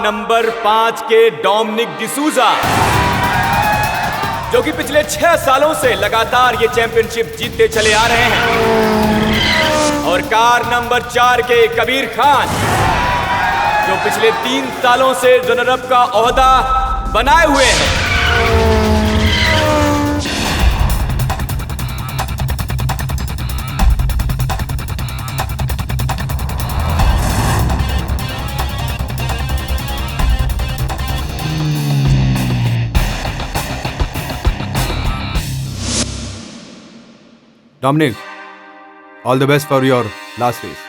Number 5 के Dominic D'Souza, जो कि पिछले 6 सालों से लगातार ये चैंपियनशिप जीतते चले आ रहे हैं। और कार नंबर 4 के कबीर खान, जो पिछले 3 सालों से रनर अप का ओहदा बनाए हुए हैं। Dominic, all the best for your last race.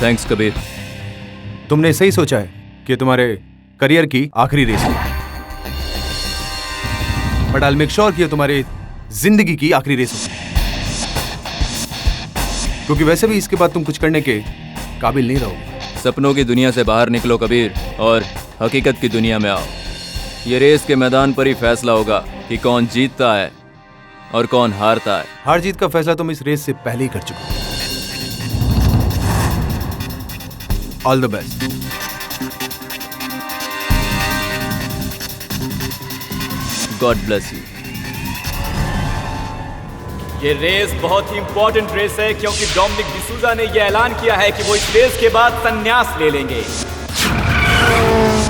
Thanks Kabir. तुमने सही सोचा है कि तुम्हारे करियर की आखिरी रेस है, बट आई मेक श्योर कि तुम्हारी जिंदगी की आखिरी रेस हो, क्योंकि वैसे भी इसके बाद तुम कुछ करने के काबिल नहीं रहोगे। सपनों की दुनिया से बाहर निकलो कबीर और हकीकत की दुनिया में आओ। ये रेस के मैदान पर ही फैसला होगा कि कौन जीतता है और कौन हारता है। हार जीत का फैसला तुम इस रेस से पहले ही कर चुके हो। All the best. God bless you. ये रेस बहुत ही इंपॉर्टेंट रेस है, क्योंकि डोमिनिक डिसूजा ने यह ऐलान किया है कि वो इस रेस के बाद संन्यास ले लेंगे।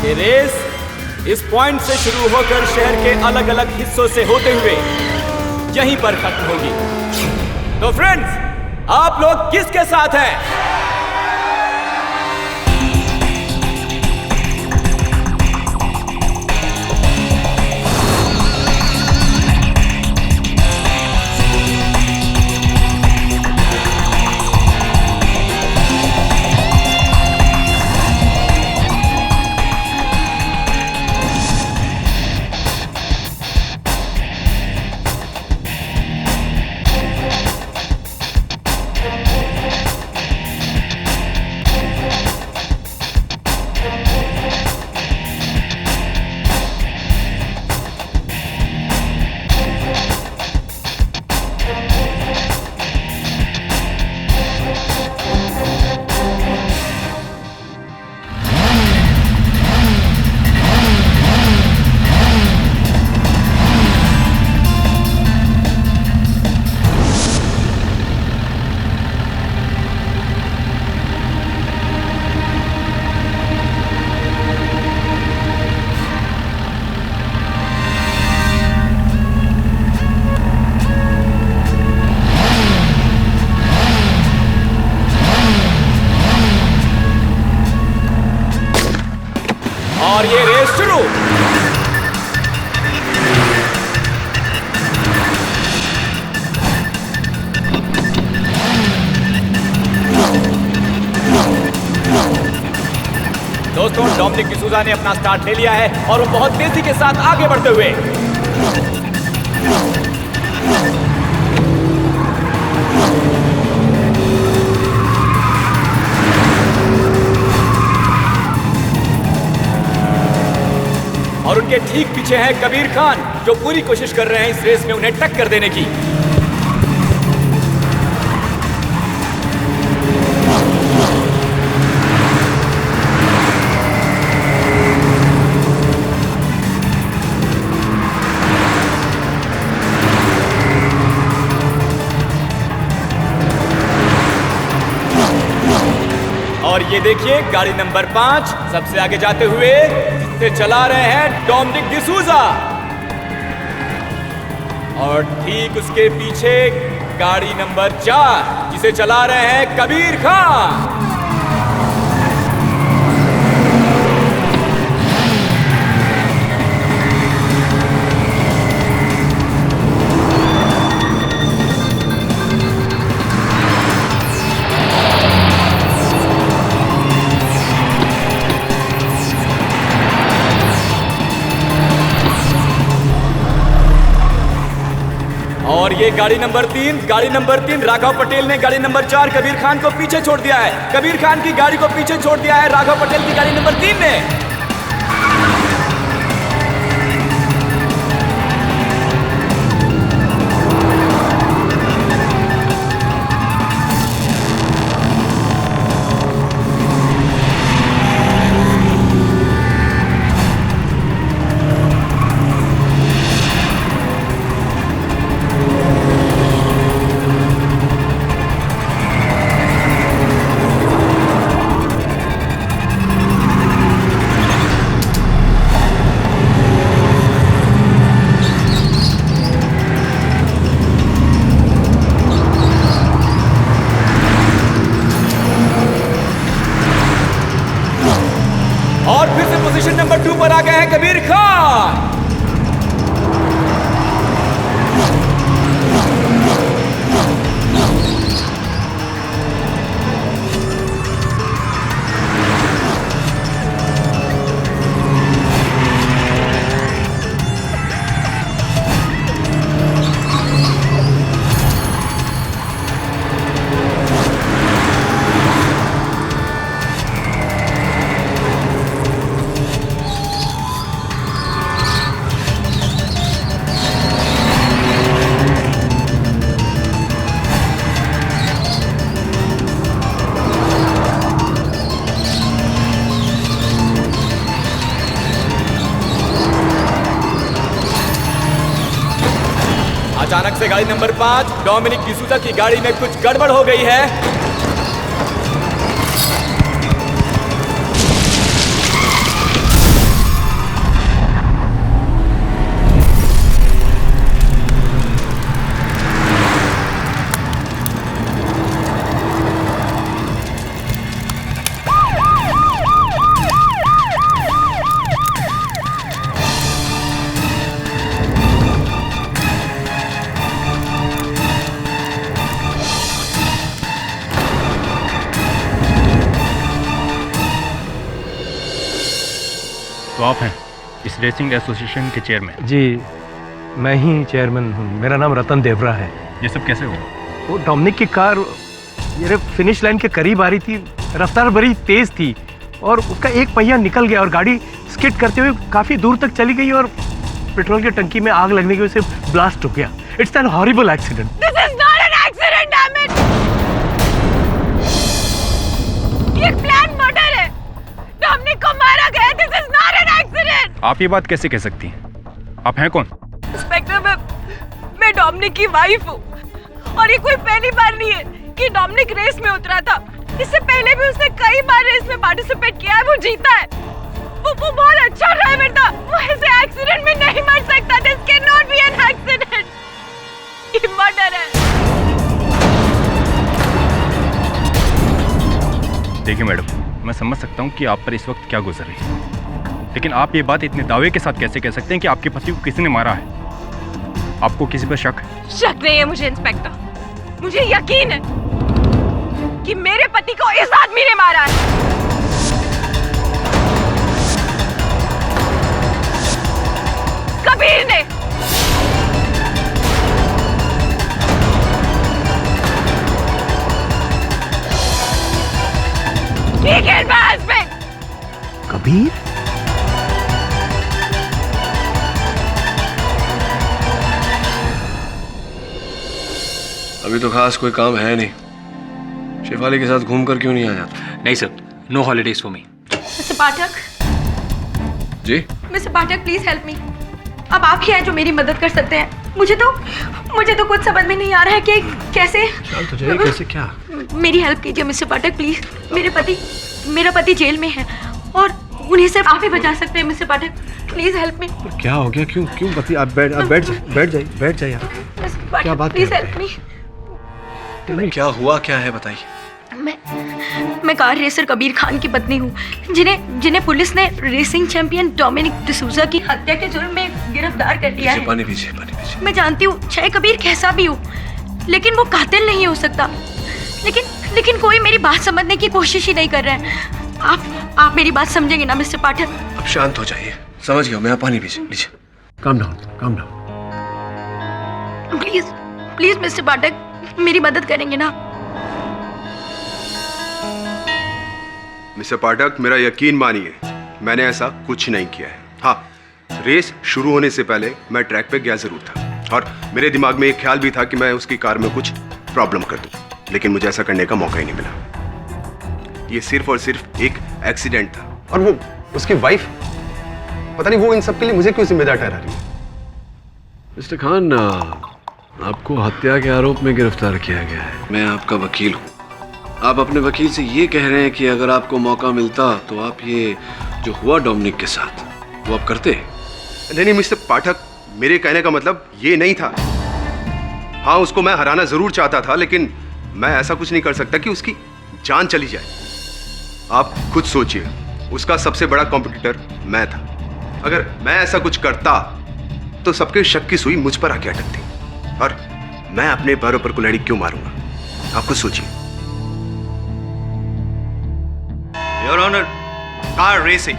ये रेस इस पॉइंट से शुरू होकर शहर के अलग अलग हिस्सों से होते हुए यहीं पर खत्म होगी। तो फ्रेंड्स, आप लोग किसके साथ हैं? और ये रेस शुरू। दोस्तों, डोमिनिक डिसूजा ने अपना स्टार्ट ले लिया है और वो बहुत तेजी के साथ आगे बढ़ते हुए और उनके ठीक पीछे है कबीर खान, जो पूरी कोशिश कर रहे हैं इस रेस में उन्हें टक्कर देने की। और ये देखिए, गाड़ी नंबर 5 सबसे आगे जाते हुए जिसे चला रहे हैं डोमिनिक डिसूजा, और ठीक उसके पीछे गाड़ी नंबर 4 जिसे चला रहे हैं कबीर खान। और ये गाड़ी नंबर 3 राघव पटेल ने गाड़ी नंबर 4 कबीर खान को पीछे छोड़ दिया है। कबीर खान की गाड़ी को पीछे छोड़ दिया है राघव पटेल की गाड़ी नंबर 3 ने। अचानक से गाड़ी नंबर 5 डोमिनिक डिसूजा की गाड़ी में कुछ गड़बड़ हो गई है। तो आप हैं इस रेसिंग एसोसिएशन के चेयरमैन? जी, मैं ही चेयरमैन हूँ। मेरा नाम रतन देवरा है। ये सब कैसे हुआ? वो डोमिनिक की कार मेरे फिनिश लाइन के करीब आ रही थी, रफ्तार बड़ी तेज थी और उसका एक पहिया निकल गया और गाड़ी स्किड करते हुए काफ़ी दूर तक चली गई और पेट्रोल की टंकी में आग लगने की वजह से ब्लास्ट हो गया। It's an horrible accident. This is not an accident, damn it! ये एक प्लान मर्डर है। डोमिनिक को मारा गया। This is not an accident. आप ये बात कैसे कह सकती हैं? आप हैं कौन? इंस्पेक्टर, मैं डोमिनिक की वाइफ हूँ और ये कोई पहली बार नहीं है कि डोमिनिक रेस में उतरा था। इससे पहले भी उसने कई बार रेस में पार्टिसिपेट किया है, वो जीता है। वो बहुत अच्छा ड्राइवर था। वो ऐसे एक्सीडेंट में नहीं मर सकता। This can not be an accident. ये मर्डर है। देखिए मैडम, मैं समझ सकता हूँ कि आप पर इस वक्त क्या गुजर रही है, लेकिन आप ये बात इतने दावे के साथ कैसे कह सकते हैं कि आपके पति को किसी ने मारा है? आपको किसी पर शक है? शक नहीं है मुझे इंस्पेक्टर। मुझे यकीन है कि मेरे पति को इस आदमी ने मारा है। कबीर ने। ठीक है हस्बैंड। कबीर? अभी तो खास कोई काम है नहीं। शेफाली के साथ घूमकर क्यों नहीं आ जाता? नहीं sir, no holidays for me. Mister Pathak, ji? Mister Pathak please help me. अब आप ही हैं जो मेरी मदद कर सकते हैं। मुझे तो कुछ समझ में नहीं आ रहा है कि कैसे। शांत हो जाइए। कैसे? क्या? मेरी हेल्प कीजिए मिस्टर पाठक प्लीज। मेरा पति जेल में है और उन्हें सिर्फ आप ही बचा सकते हैं मिस्टर पाठक। प्लीज हेल्प मी। क्या हो गया? क्यों बती? आप बैठ जाइए। क्या बात? प्लीज हेल्प मी। क्या हुआ? क्या है बताइए। मैं कार रेसर कबीर खान की पत्नी हूँ, जिन्हें पुलिस ने रेसिंग चैंपियन डोमिनिक डिसूजा की हत्या के जुर्म में गिरफ्तार कर लिया है। पानी पीछे। मैं जानती हूँ चाहे कबीर कैसा भी हो, लेकिन वो कातिल नहीं हो सकता। लेकिन कोई मेरी बात समझने की कोशिश ही नहीं कर रहा है। आप मेरी बात समझेंगे ना मिस्टर पाठक? अब शांत हो जाइए। समझ गया मैं। पानी पीछे लीजिए। Calm down. प्लीज मिस्टर पाठक मेरी मदद करेंगे ना? मिस्टर पाठक, मेरा यकीन मानिए, मैंने ऐसा कुछ नहीं किया है। हाँ, रेस शुरू होने से पहले मैं ट्रैक पे गया जरूर था और मेरे दिमाग में एक ख्याल भी था कि मैं उसकी कार में कुछ प्रॉब्लम कर दूं, लेकिन मुझे ऐसा करने का मौका ही नहीं मिला। ये सिर्फ और सिर्फ एक एक्सीडेंट था। और वो उसकी वाइफ, पता नहीं वो इन सब के लिए मुझे क्यों जिम्मेदार ठहरा रही है? मिस्टर खान, आपको हत्या के आरोप में गिरफ्तार किया गया है। मैं आपका वकील हूँ। आप अपने वकील से ये कह रहे हैं कि अगर आपको मौका मिलता तो आप ये जो हुआ डोमिनिक के साथ वो आप करते? नहीं मिस्टर पाठक, मेरे कहने का मतलब ये नहीं था। हाँ, उसको मैं हराना जरूर चाहता था, लेकिन मैं ऐसा कुछ नहीं कर सकता कि उसकी जान चली जाए। आप खुद सोचिए, उसका सबसे बड़ा कॉम्पिटिटर मैं था। अगर मैं ऐसा कुछ करता तो सबके शक की सुई मुझ पर आके अटकती और मैं अपने पैरों पर कुल्हाड़ी क्यों मारूंगा? आप खुद सोचिए। योर ऑनर, कार रेसिंग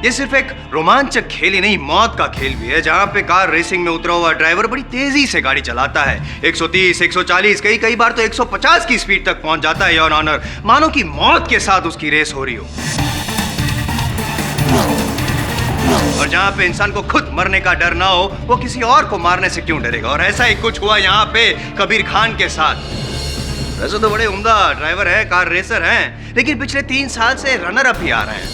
ये सिर्फ एक रोमांचक खेल ही नहीं, मौत का खेल भी है, जहां पे कार रेसिंग में उतरा हुआ ड्राइवर बड़ी तेजी से गाड़ी चलाता है। 130, 140, कई बार तो 150 की स्पीड तक पहुंच जाता है योर ऑनर, मानो कि मौत के साथ उसकी रेस हो रही हो। और जहां पे इंसान को खुद मरने का डर ना हो, वो किसी और को मारने से क्यों डरेगा? और ऐसा ही कुछ हुआ यहाँ पे कबीर खान के साथ। वैसे तो बड़े उम्दा ड्राइवर है, कार रेसर हैं, लेकिन पिछले 3 साल से रनर अप ही आ रहे हैं।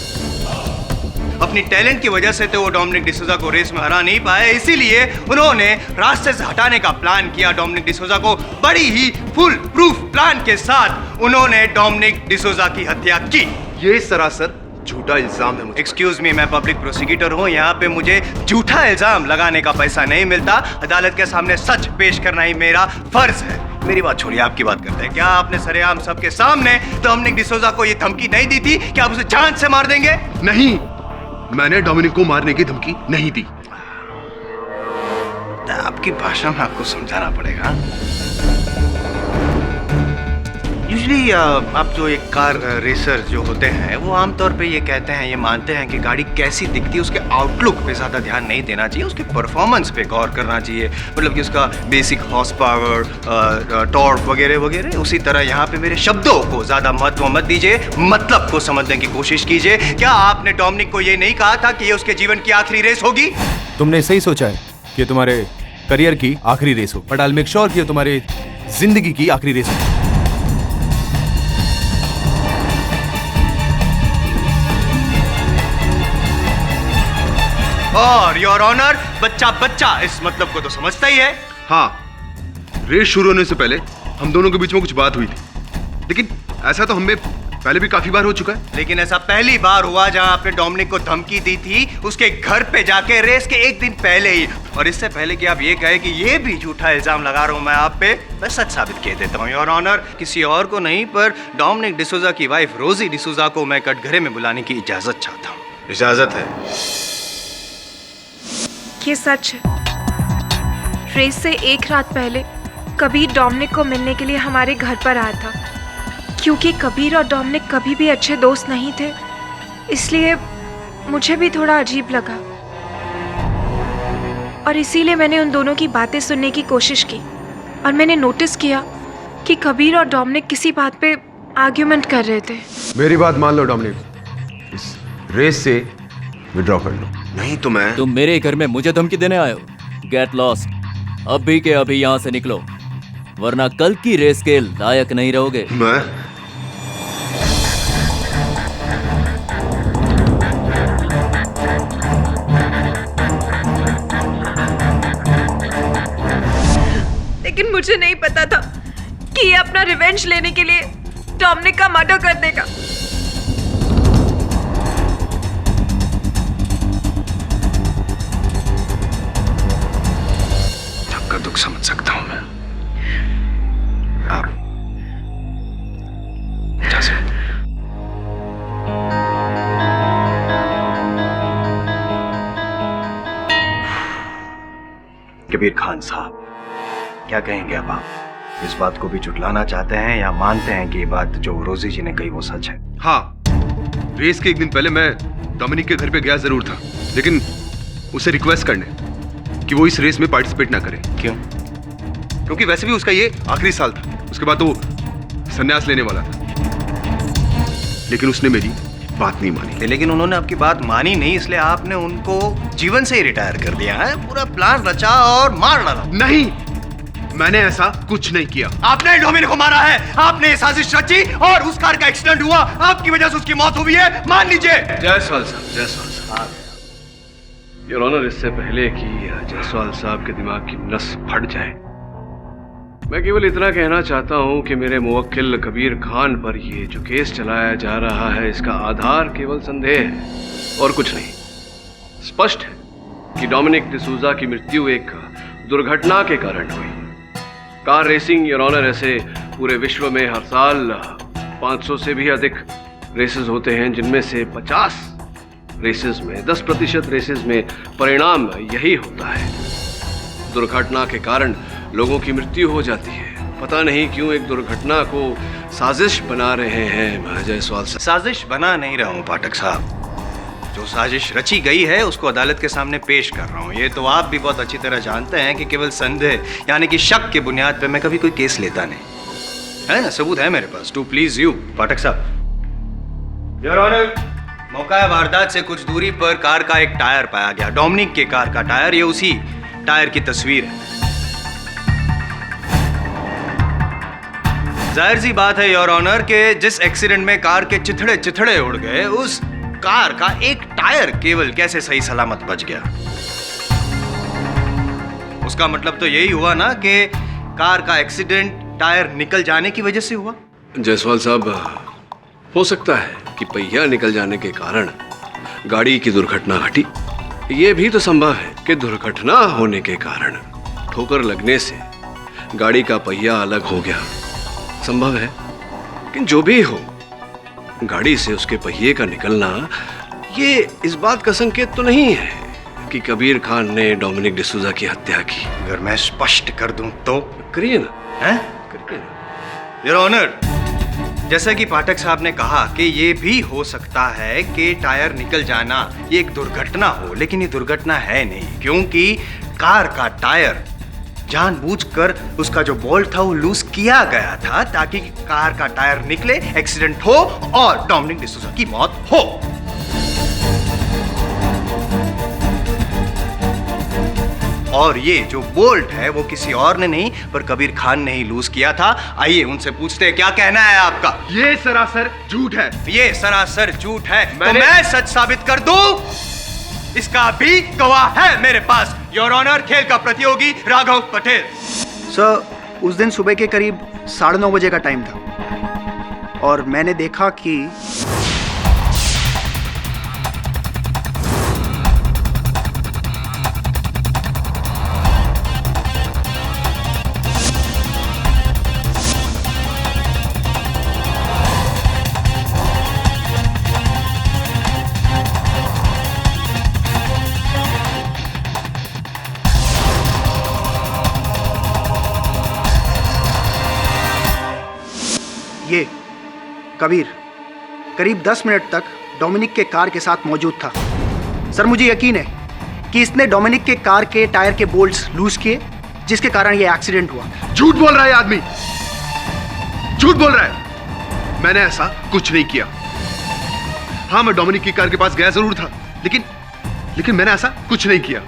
अपनी टैलेंट की वजह से तो वो डोमिनिक डिसूजा को रेस में हरा नहीं पाए, इसीलिए उन्होंने रास्ते से हटाने का प्लान किया डोमिनिक डिसूजा को। बड़ी ही फुल प्रूफ प्लान के साथ उन्होंने डोमिनिक डिसूजा की हत्या की। ये सरासर झूठा इल्जाम है मुझ पर। एक्सक्यूज मी, मैं पब्लिक प्रोसिक्यूटर हूँ, यहाँ पे मुझे झूठा इल्जाम लगाने का पैसा नहीं मिलता। अदालत के सामने सच पेश करना ही मेरा फर्ज है। मेरी बात छोड़िए, आपकी बात करते हैं। क्या आपने सरेआम सबके सामने डोमिनिक डिसूजा को ये धमकी नहीं दी थी कि आप उसे जान से मार देंगे? नहीं, मैंने डोमिनिक को मारने की धमकी नहीं दी। आपकी भाषा में आपको समझाना पड़ेगा। यूजुअली आप जो एक कार रेसर जो होते हैं वो आमतौर पे ये कहते हैं, ये मानते हैं कि गाड़ी कैसी दिखती है उसके आउटलुक पे ज़्यादा ध्यान नहीं देना चाहिए, उसके परफॉर्मेंस पे गौर करना चाहिए। मतलब कि उसका बेसिक हॉर्स पावर, टॉर्क वगैरह वगैरह। उसी तरह यहाँ पे मेरे शब्दों को ज़्यादा महत्व मत दीजिए, मतलब को समझने की कोशिश कीजिए। क्या आपने डोमिनिक को ये नहीं कहा था कि ये उसके जीवन की आखिरी रेस होगी? तुमने सही सोचा है कि तुम्हारे करियर की आखिरी रेस हो, but I will make sure कि तुम्हारी जिंदगी की आखिरी रेस हो। और योर ऑनर, बच्चा बच्चा इस मतलब को तो समझता ही है। हाँ, रेस शुरू होने से पहले हम दोनों के बीच में कुछ बात हुई थी, लेकिन ऐसा तो हमें पहले भी काफी बार हो चुका है। लेकिन ऐसा पहली बार हुआ जहां आपने डोमिनिक को धमकी दी थी उसके घर पे जाके, रेस के एक दिन पहले ही। और इससे पहले कि आप ये कहे कि ये भी झूठा इल्जाम लगा रहा हूं मैं आप पे, मैं सच साबित किए देता हूं योर ऑनर। किसी और को नहीं, पर डोमिनिक डिसूजा की वाइफ रोजी डिसूजा को मैं कटघरे में बुलाने की इजाजत चाहता हूं। इजाजत है? ये सच है। रेस से एक रात पहले कबीर डोमिनिक को मिलने के लिए हमारे घर पर आया था। क्योंकि कबीर और डोमिनिक कभी भी अच्छे दोस्त नहीं थे, इसलिए मुझे भी थोड़ा अजीब लगा और इसीलिए मैंने उन दोनों की बातें सुनने की कोशिश की। और मैंने नोटिस किया कि कबीर और डोमिनिक किसी बात पे आर्ग्यूमेंट कर रहे थे। मेरी बात मान लो डोमिनिक, इस रेस से विड्रॉ कर लो। नहीं तो मैं। तुम मेरे घर में मुझे धमकी देने आए हो? गेट लॉस्ट, अभी के अभी यहाँ से निकलो, वरना कल की रेस के लायक नहीं रहोगे। मैं? लेकिन मुझे नहीं पता था कि ये अपना रिवेंज लेने के लिए डोमिनिक का मर्डर कर देगा। सबका दुख समझ सकता हूं मैं। आप जा सकते। कबीर खान साहब, क्या कहेंगे अब आप? इस बात को भी झुटलाना चाहते हैं या मानते हैं कि ये बात जो रोजी जी ने कही वो सच है? हाँ, रेस के एक दिन पहले मैं डोमिनिक के घर पे गया जरूर था, लेकिन उसे रिक्वेस्ट करने कि वो इस रेस में पार्टिसिपेट ना करे। क्यों? क्योंकि वैसे भी उसका ये आखिरी साल था, उसके बाद वो संन्यास लेने वाला था। लेकिन उसने मेरी बात नहीं मानी। लेकिन उन्होंने आपकी बात मानी नहीं, इसलिए आपने उनको जीवन से ही रिटायर कर दिया है। पूरा प्लान रचा और मार डाला। नहीं, मैंने ऐसा कुछ नहीं किया। आपने डोमिनिक को मारा है, आपने ये साजिश रची और उस कार का एक्सीडेंट हुआ, आपकी वजह से उसकी मौत हुई है, मान लीजिए। जायसवाल साहब, जायसवाल साहब, योर ऑनर, इससे पहले कि जायसवाल साहब के दिमाग की नस फट जाए, मैं केवल इतना कहना चाहता हूं कि मेरे मुवक्किल कबीर खान पर ये जो केस चलाया जा रहा है, इसका आधार केवल संदेह है और कुछ नहीं। स्पष्ट है कि डोमिनिक डिसूजा की मृत्यु एक दुर्घटना के कारण हुई। कार रेसिंग, योर ऑनर, ऐसे पूरे विश्व में हर साल 500 से भी अधिक रेसेस होते हैं, जिनमें से 50 रेसेस में, 10% रेसेस में परिणाम यही होता है, दुर्घटना के कारण लोगों की मृत्यु हो जाती है। पता नहीं क्यों एक दुर्घटना को साजिश बना रहे हैं जायसवाल साहब। साजिश बना नहीं रहा हूं पाठक साहब, जो साजिश रची गई है उसको अदालत के सामने पेश कर रहा हूं। ये तो आप भी बहुत अच्छी तरह जानते हैं कि केवल संदेह यानी कि शक के बुनियाद पे मैं कभी कोई केस लेता नहीं, है ना? सबूत है मेरे पास, टू प्लीज यू पाठक साहब। योर ऑनर, मौका वारदात से कुछ दूरी पर कार का एक टायर पाया गया, डोमिनिक के कार का टायर। ये उसी टायर की तस्वीर है। जाहिर सी बात है योर ऑनर के जिस एक्सीडेंट में कार के चिथड़े चिथड़े उड़ गए, उस कार का एक टायर केवल कैसे सही सलामत बच गया। उसका मतलब तो यही हुआ ना कि कार का एक्सीडेंट टायर निकल जाने की वजह से हुआ। जायसवाल साहब, हो सकता है कि पहिया निकल जाने के कारण गाड़ी की दुर्घटना घटी। ये भी तो संभव है कि दुर्घटना होने के कारण ठोकर लगने से गाड़ी का पहिया अलग हो गया। संभव है कि जो भी हो, गाड़ी से उसके पहिए का निकलना ये इस बात का संकेत तो नहीं है कि कबीर खान ने डोमिनिक डिसूजा की हत्या की। अगर मैं स्पष्ट कर दूं तो? करिए ना। हैं? करिए ना। योर ऑनर, जैसा कि पाठक साहब ने कहा कि ये भी हो सकता है कि टायर निकल जाना ये एक दुर्घटना हो, लेकिन ये दुर्घटना है नहीं, क्योंकि कार का टायर जानबूझकर उसका जो बोल्ट था वो लूज किया गया था ताकि कार का टायर निकले, एक्सीडेंट हो और डोमिनिक डिसूजा की मौत हो। और ये जो बोल्ट है वो किसी और ने नहीं पर कबीर खान ने ही लूज किया था। आइए उनसे पूछते हैं क्या कहना है आपका। ये सरासर झूठ है। ये सरासर झूठ है तो मैं सच साबित कर दूं? इसका भी गवाह है मेरे पास, योर ऑनर, खेल का प्रतियोगी राघव पटेल। सर, उस दिन सुबह के करीब 9:30 बजे का टाइम था और मैंने देखा कि ये कबीर करीब 10 मिनट तक डोमिनिक के कार के साथ मौजूद था। सर, मुझे यकीन है कि इसने डोमिनिक के कार के टायर के बोल्ट्स लूज किए, जिसके कारण ये एक्सीडेंट हुआ। झूठ बोल रहा है आदमी, झूठ बोल रहा है। मैंने ऐसा कुछ नहीं किया। हाँ, मैं डोमिनिक की कार के पास गया जरूर था, लेकिन मैंने ऐसा कुछ नहीं किया।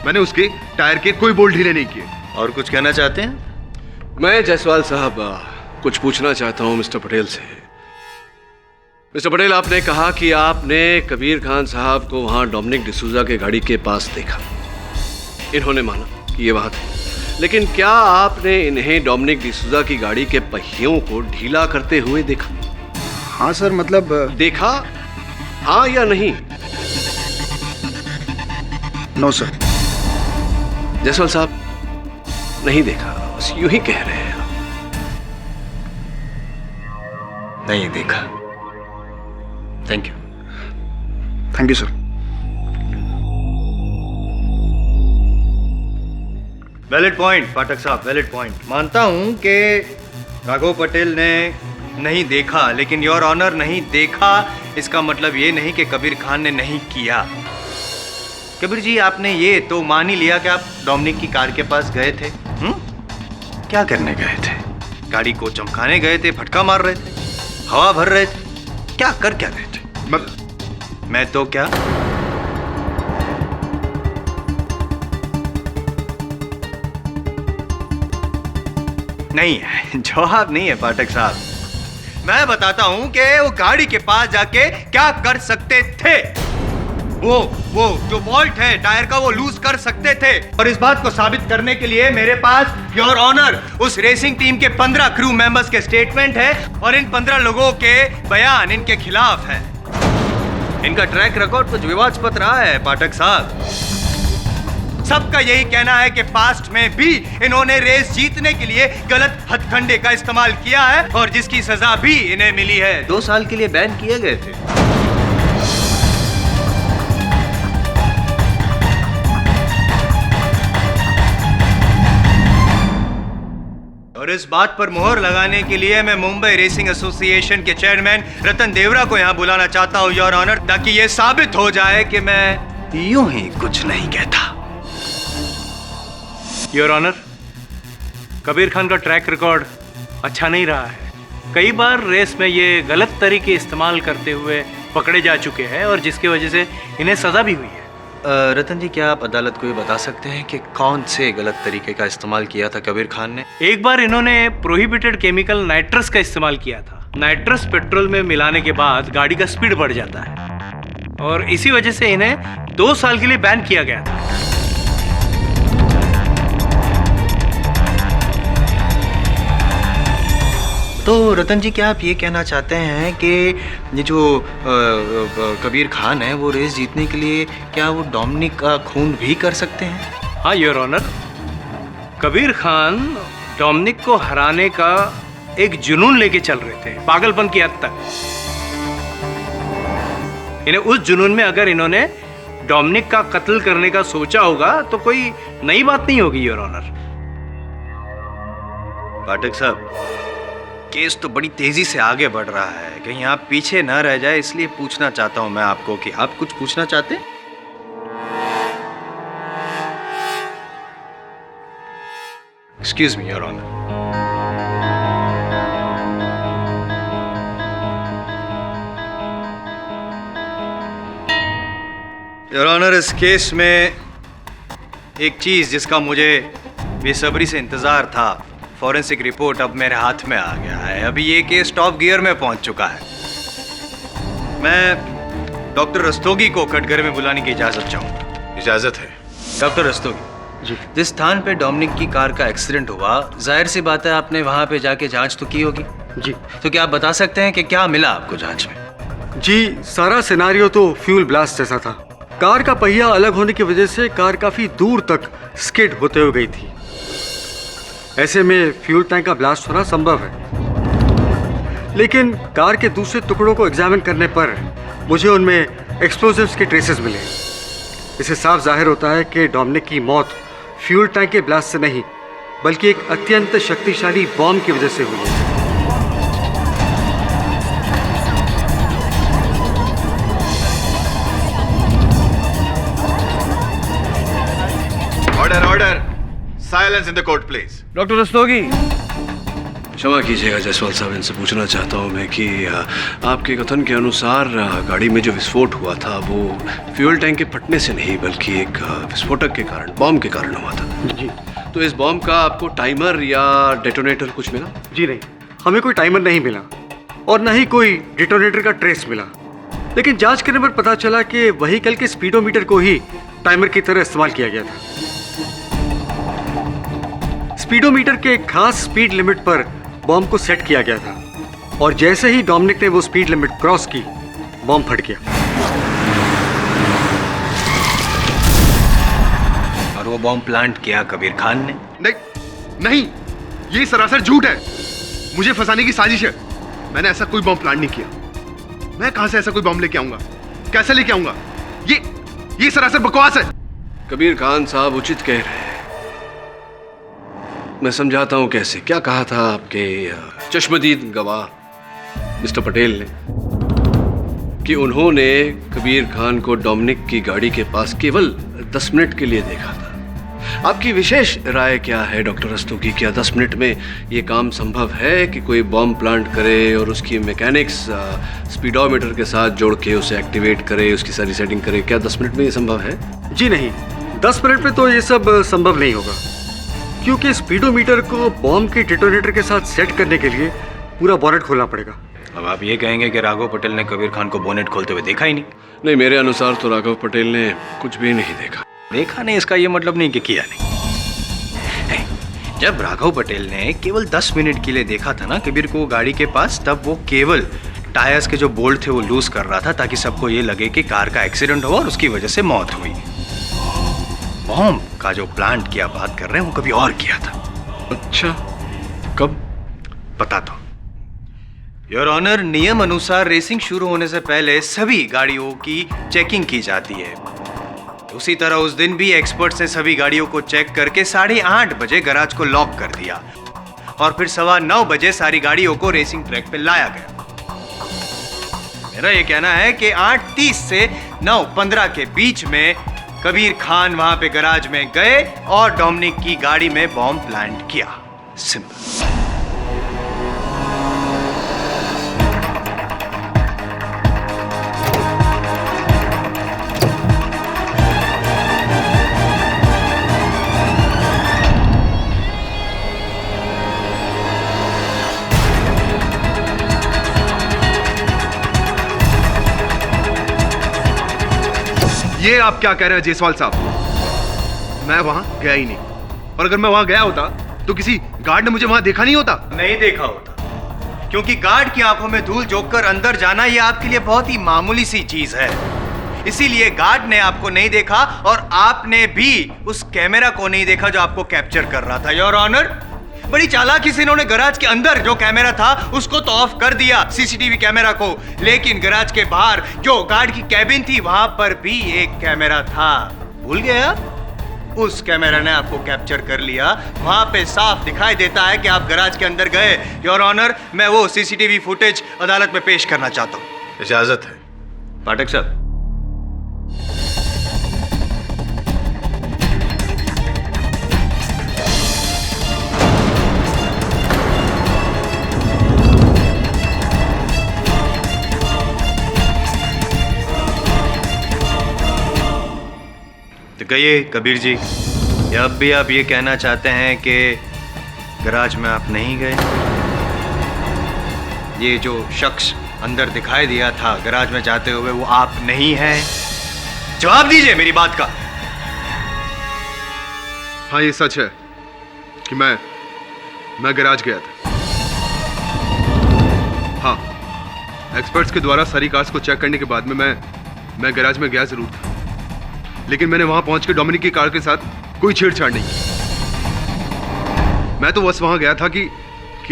मैंने उसके टायर के कोई बोल्ट ढीले नहीं किए। और कुछ कहना चाहते हैं? मैं जायसवाल साहब कुछ पूछना चाहता हूं मिस्टर पटेल से। मिस्टर पटेल, आपने कहा कि आपने कबीर खान साहब को वहां डोमिनिक डिसूजा के गाड़ी के पास देखा। इन्होंने माना कि ये बात है, लेकिन क्या आपने इन्हें डोमिनिक डिसूजा की गाड़ी के पहियों को ढीला करते हुए देखा? हाँ सर, मतलब देखा, हाँ या नहीं? No sir. जायसवाल साहब, नहीं देखा, बस यूं ही कह रहे हैं। नहीं देखा। Thank you. Thank you sir. Valid point Pathak साहब, वैलिड पॉइंट। मानता हूं कि राघव पटेल ने नहीं देखा, लेकिन योर ऑनर नहीं देखा इसका मतलब ये नहीं कि कबीर खान ने नहीं किया। कबीर जी, आपने ये तो मान ही लिया कि आप डोमिनिक की कार के पास गए थे। क्या करने गए थे? गाड़ी को चमकाने गए थे, फटका मार रहे थे, हवा भर रहे थे, क्या रहे थे? मैं तो क्या? नहीं है, जवाब नहीं है पाठक साहब। मैं बताता हूं कि वो गाड़ी के पास जाके क्या कर सकते थे। वो जो बोल्ट है टायर का वो लूज कर सकते थे, और इस बात को साबित करने के लिए मेरे पास योर ऑनर उस रेसिंग टीम के 15 क्रू मेंबर्स के स्टेटमेंट है और इन 15 लोगों के बयान इनके खिलाफ है। इनका ट्रैक रिकॉर्ड कुछ विवादास्पद रहा है पाठक साहब। सबका यही कहना है कि पास्ट में भी इन्होंने रेस जीतने के लिए गलत हथकंडे का इस्तेमाल किया है और जिसकी सजा भी इन्हें मिली है। 2 साल के लिए बैन किए गए थे। और इस बात पर मुहर लगाने के लिए मैं मुंबई रेसिंग एसोसिएशन के चेयरमैन रतन देवरा को यहां बुलाना चाहता हूं योर ऑनर, ताकि यह साबित हो जाए कि मैं यूं ही कुछ नहीं कहता। योर ऑनर, कबीर खान का ट्रैक रिकॉर्ड अच्छा नहीं रहा है। कई बार रेस में ये गलत तरीके इस्तेमाल करते हुए पकड़े जा चुके हैं और जिसकी वजह से इन्हें सजा भी हुई है। रतन जी, क्या आप अदालत को ये बता सकते हैं कि कौन से गलत तरीके का इस्तेमाल किया था कबीर खान ने? एक बार इन्होंने प्रोहिबिटेड केमिकल नाइट्रस का इस्तेमाल किया था। नाइट्रस पेट्रोल में मिलाने के बाद गाड़ी का स्पीड बढ़ जाता है और इसी वजह से इन्हें 2 साल के लिए बैन किया गया था। तो रतन जी, क्या आप ये कहना चाहते हैं कि ये जो कबीर खान है वो रेस जीतने के लिए क्या वो डोमिनिक का खून भी कर सकते हैं? हाँ your honour, Kabir Khan Dominic को हराने का एक जुनून लेके चल रहे थे, पागलपन की हद तक। इन्हें उस जुनून में अगर इन्होंने डोमिनिक का कत्ल करने का सोचा होगा तो कोई नई बात नहीं होगी योर ऑनर। पाठक साहब, केस तो बड़ी तेजी से आगे बढ़ रहा है, कहीं आप पीछे न रह जाए, इसलिए पूछना चाहता हूं मैं आपको कि आप कुछ पूछना चाहते हैं? Excuse me your honour. Your honour, इस केस में एक चीज जिसका मुझे बेसब्री से इंतजार था, फॉरेंसिक रिपोर्ट अब मेरे हाथ में आ गया है। अभी ये केस टॉप गियर में पहुंच चुका है। मैं डॉक्टर रस्तोगी को कटघरे में बुलाने की इजाजत चाहूंगा। इजाजत है। डॉक्टर रस्तोगी जी, जिस स्थान पे डोमिनिक की कार का एक्सीडेंट हुआ, जाहिर सी बात है आपने वहां पे जाके जांच तो की होगी जी। तो क्या आप बता सकते हैं कि क्या मिला आपको जांच में? जी, सारा सिनारियो तो फ्यूल ब्लास्ट जैसा था। कार का पहिया अलग होने की वजह से कार काफी दूर तक स्किड होते हुए गई थी। ऐसे में फ्यूल टैंक का ब्लास्ट होना संभव है, लेकिन कार के दूसरे टुकड़ों को एग्जामिन करने पर मुझे उनमें एक्सप्लोजिव्स के ट्रेसेस मिले। इससे साफ जाहिर होता है कि डोमिनिक की मौत फ्यूल टैंक के ब्लास्ट से नहीं, बल्कि एक अत्यंत शक्तिशाली बॉम्ब की वजह से हुई है। Order order, silence in the court please. Doctor Rastogi. क्षमा कीजिएगा जायसवाल साहब, इनसे पूछना चाहता हूँ मैं कि आपके कथन के अनुसार गाड़ी में जो विस्फोट हुआ था वो फ्यूल टैंक के फटने से नहीं, बल्कि एक विस्फोटक के कारण, बॉम्ब के कारण हुआ था। जी। तो इस बॉम्ब का आपको टाइमर या डेटोनेटर कुछ मिला? जी नहीं, हमें कोई टाइमर नहीं मिला और न ही कोई डिटोनेटर का ट्रेस मिला। लेकिन जांच करने पर पता चला कि व्हीकल के स्पीडोमीटर को ही टाइमर की तरह इस्तेमाल किया गया था। स्पीडोमीटर के एक खास स्पीड लिमिट पर बॉम्ब को सेट किया गया था और जैसे ही डोमिनिक ने वो स्पीड लिमिट क्रॉस की, बॉम्ब फट गया। और वो बॉम्ब प्लांट किया कबीर खान ने? नहीं, ये सरासर झूठ है। मुझे फंसाने की साजिश है। मैंने ऐसा कोई बॉम्ब प्लांट नहीं किया। मैं कहां से ऐसा कोई बॉम्ब लेके आऊंगा? कैसे लेके आऊंगा? ये सरासर बकवास है। कबीर खान साहब उचित कह रहे हैं, मैं समझाता हूं कैसे। क्या कहा था आपके चश्मदीद गवाह मिस्टर पटेल ने कि उन्होंने कबीर खान को डोमिनिक की गाड़ी के पास केवल 10 मिनट के लिए देखा था। आपकी विशेष राय क्या है डॉक्टर रस्तोगी? क्या 10 मिनट में ये काम संभव है कि कोई बॉम्ब प्लांट करे और उसकी मैकेनिक्स स्पीडोमीटर के साथ जोड़ के उसे एक्टिवेट करे, उसकी सारी सेटिंग करे? क्या 10 मिनट में ये संभव है? जी नहीं, 10 मिनट में तो ये सब संभव नहीं होगा, क्योंकि स्पीडोमीटर को बॉम्ब के डिटोनेटर के साथ सेट करने के लिए पूरा बोनेट खोलना पड़ेगा। अब आप ये कहेंगे कि राघव पटेल ने कबीर खान को बोनेट खोलते हुए देखा ही नहीं? नहीं, मेरे अनुसार तो राघव पटेल ने कुछ भी नहीं देखा। देखा नहीं इसका ये मतलब नहीं कि किया नहीं। जब राघव पटेल ने केवल 10 मिनट के लिए देखा था ना कबीर को गाड़ी के पास, तब वो केवल टायर्स के जो बोल्ट थे वो लूज कर रहा था ताकि सबको ये लगे कि कार का एक्सीडेंट हुआ और उसकी वजह से मौत हुई। बॉम्ब का जो प्लांट की आप बात कर रहे हैं वो कभी और किया था। अच्छा, कब? पता तो योर ऑनर, नियम अनुसार रेसिंग शुरू होने से पहले सभी गाड़ियों की चेकिंग की जाती है। उसी तरह उस दिन भी एक्सपर्ट्स ने सभी गाड़ियों को चेक करके 8:30 बजे गैराज को लॉक कर दिया और फिर 9:15 बजे सारी गाड़ियों को रेसिंग ट्रैक पे लाया गया। मेरा ये कहना है कि 8:30 से 9:15 के बीच में कबीर खान वहां पे गैराज में गए और डोमिनिक की गाड़ी में बॉम्ब प्लांट किया। सिंपल। ये आप क्या कह रहे हैं जायसवाल साहब? मैं वहां गया ही नहीं, और अगर मैं वहां गया होता तो किसी गार्ड ने मुझे वहां देखा नहीं होता। नहीं देखा होता, क्योंकि गार्ड की आंखों में धूल झोंक कर अंदर जाना ये आपके लिए बहुत ही मामूली सी चीज है। इसीलिए गार्ड ने आपको नहीं देखा और आपने भी उस कैमरा को नहीं देखा जो आपको कैप्चर कर रहा था। योर ऑनर, बड़ी चालाकी से इन्होंने गैराज के अंदर जो कैमरा था उसको तो ऑफ कर दिया, सीसीटीवी कैमरा को, लेकिन गैराज के बाहर जो गार्ड की कैबिन थी वहां पर भी एक कैमरा था। भूल गया? उस कैमरा ने आपको कैप्चर कर लिया। वहां पे साफ दिखाई देता है कि आप गैराज के अंदर गए। योर ऑनर, मैं वो सीसीटीवी फुटेज अदालत में पेश करना चाहता हूं। इजाजत है पाठक साहब। तो कहिए कबीर जी, या अब भी आप ये कहना चाहते हैं कि गैराज में आप नहीं गए? ये जो शख्स अंदर दिखाई दिया था गैराज में जाते हुए वो आप नहीं हैं? जवाब दीजिए मेरी बात का। हाँ, ये सच है कि मैं गैराज गया था। हाँ, एक्सपर्ट्स के द्वारा सारी कार्स को चेक करने के बाद में मैं गैराज में गया जरूर था, लेकिन मैंने वहां पहुंच के डोमिनिक की कार के साथ कोई छेड़छाड़ नहीं की। मैं तो बस वहां गया था कि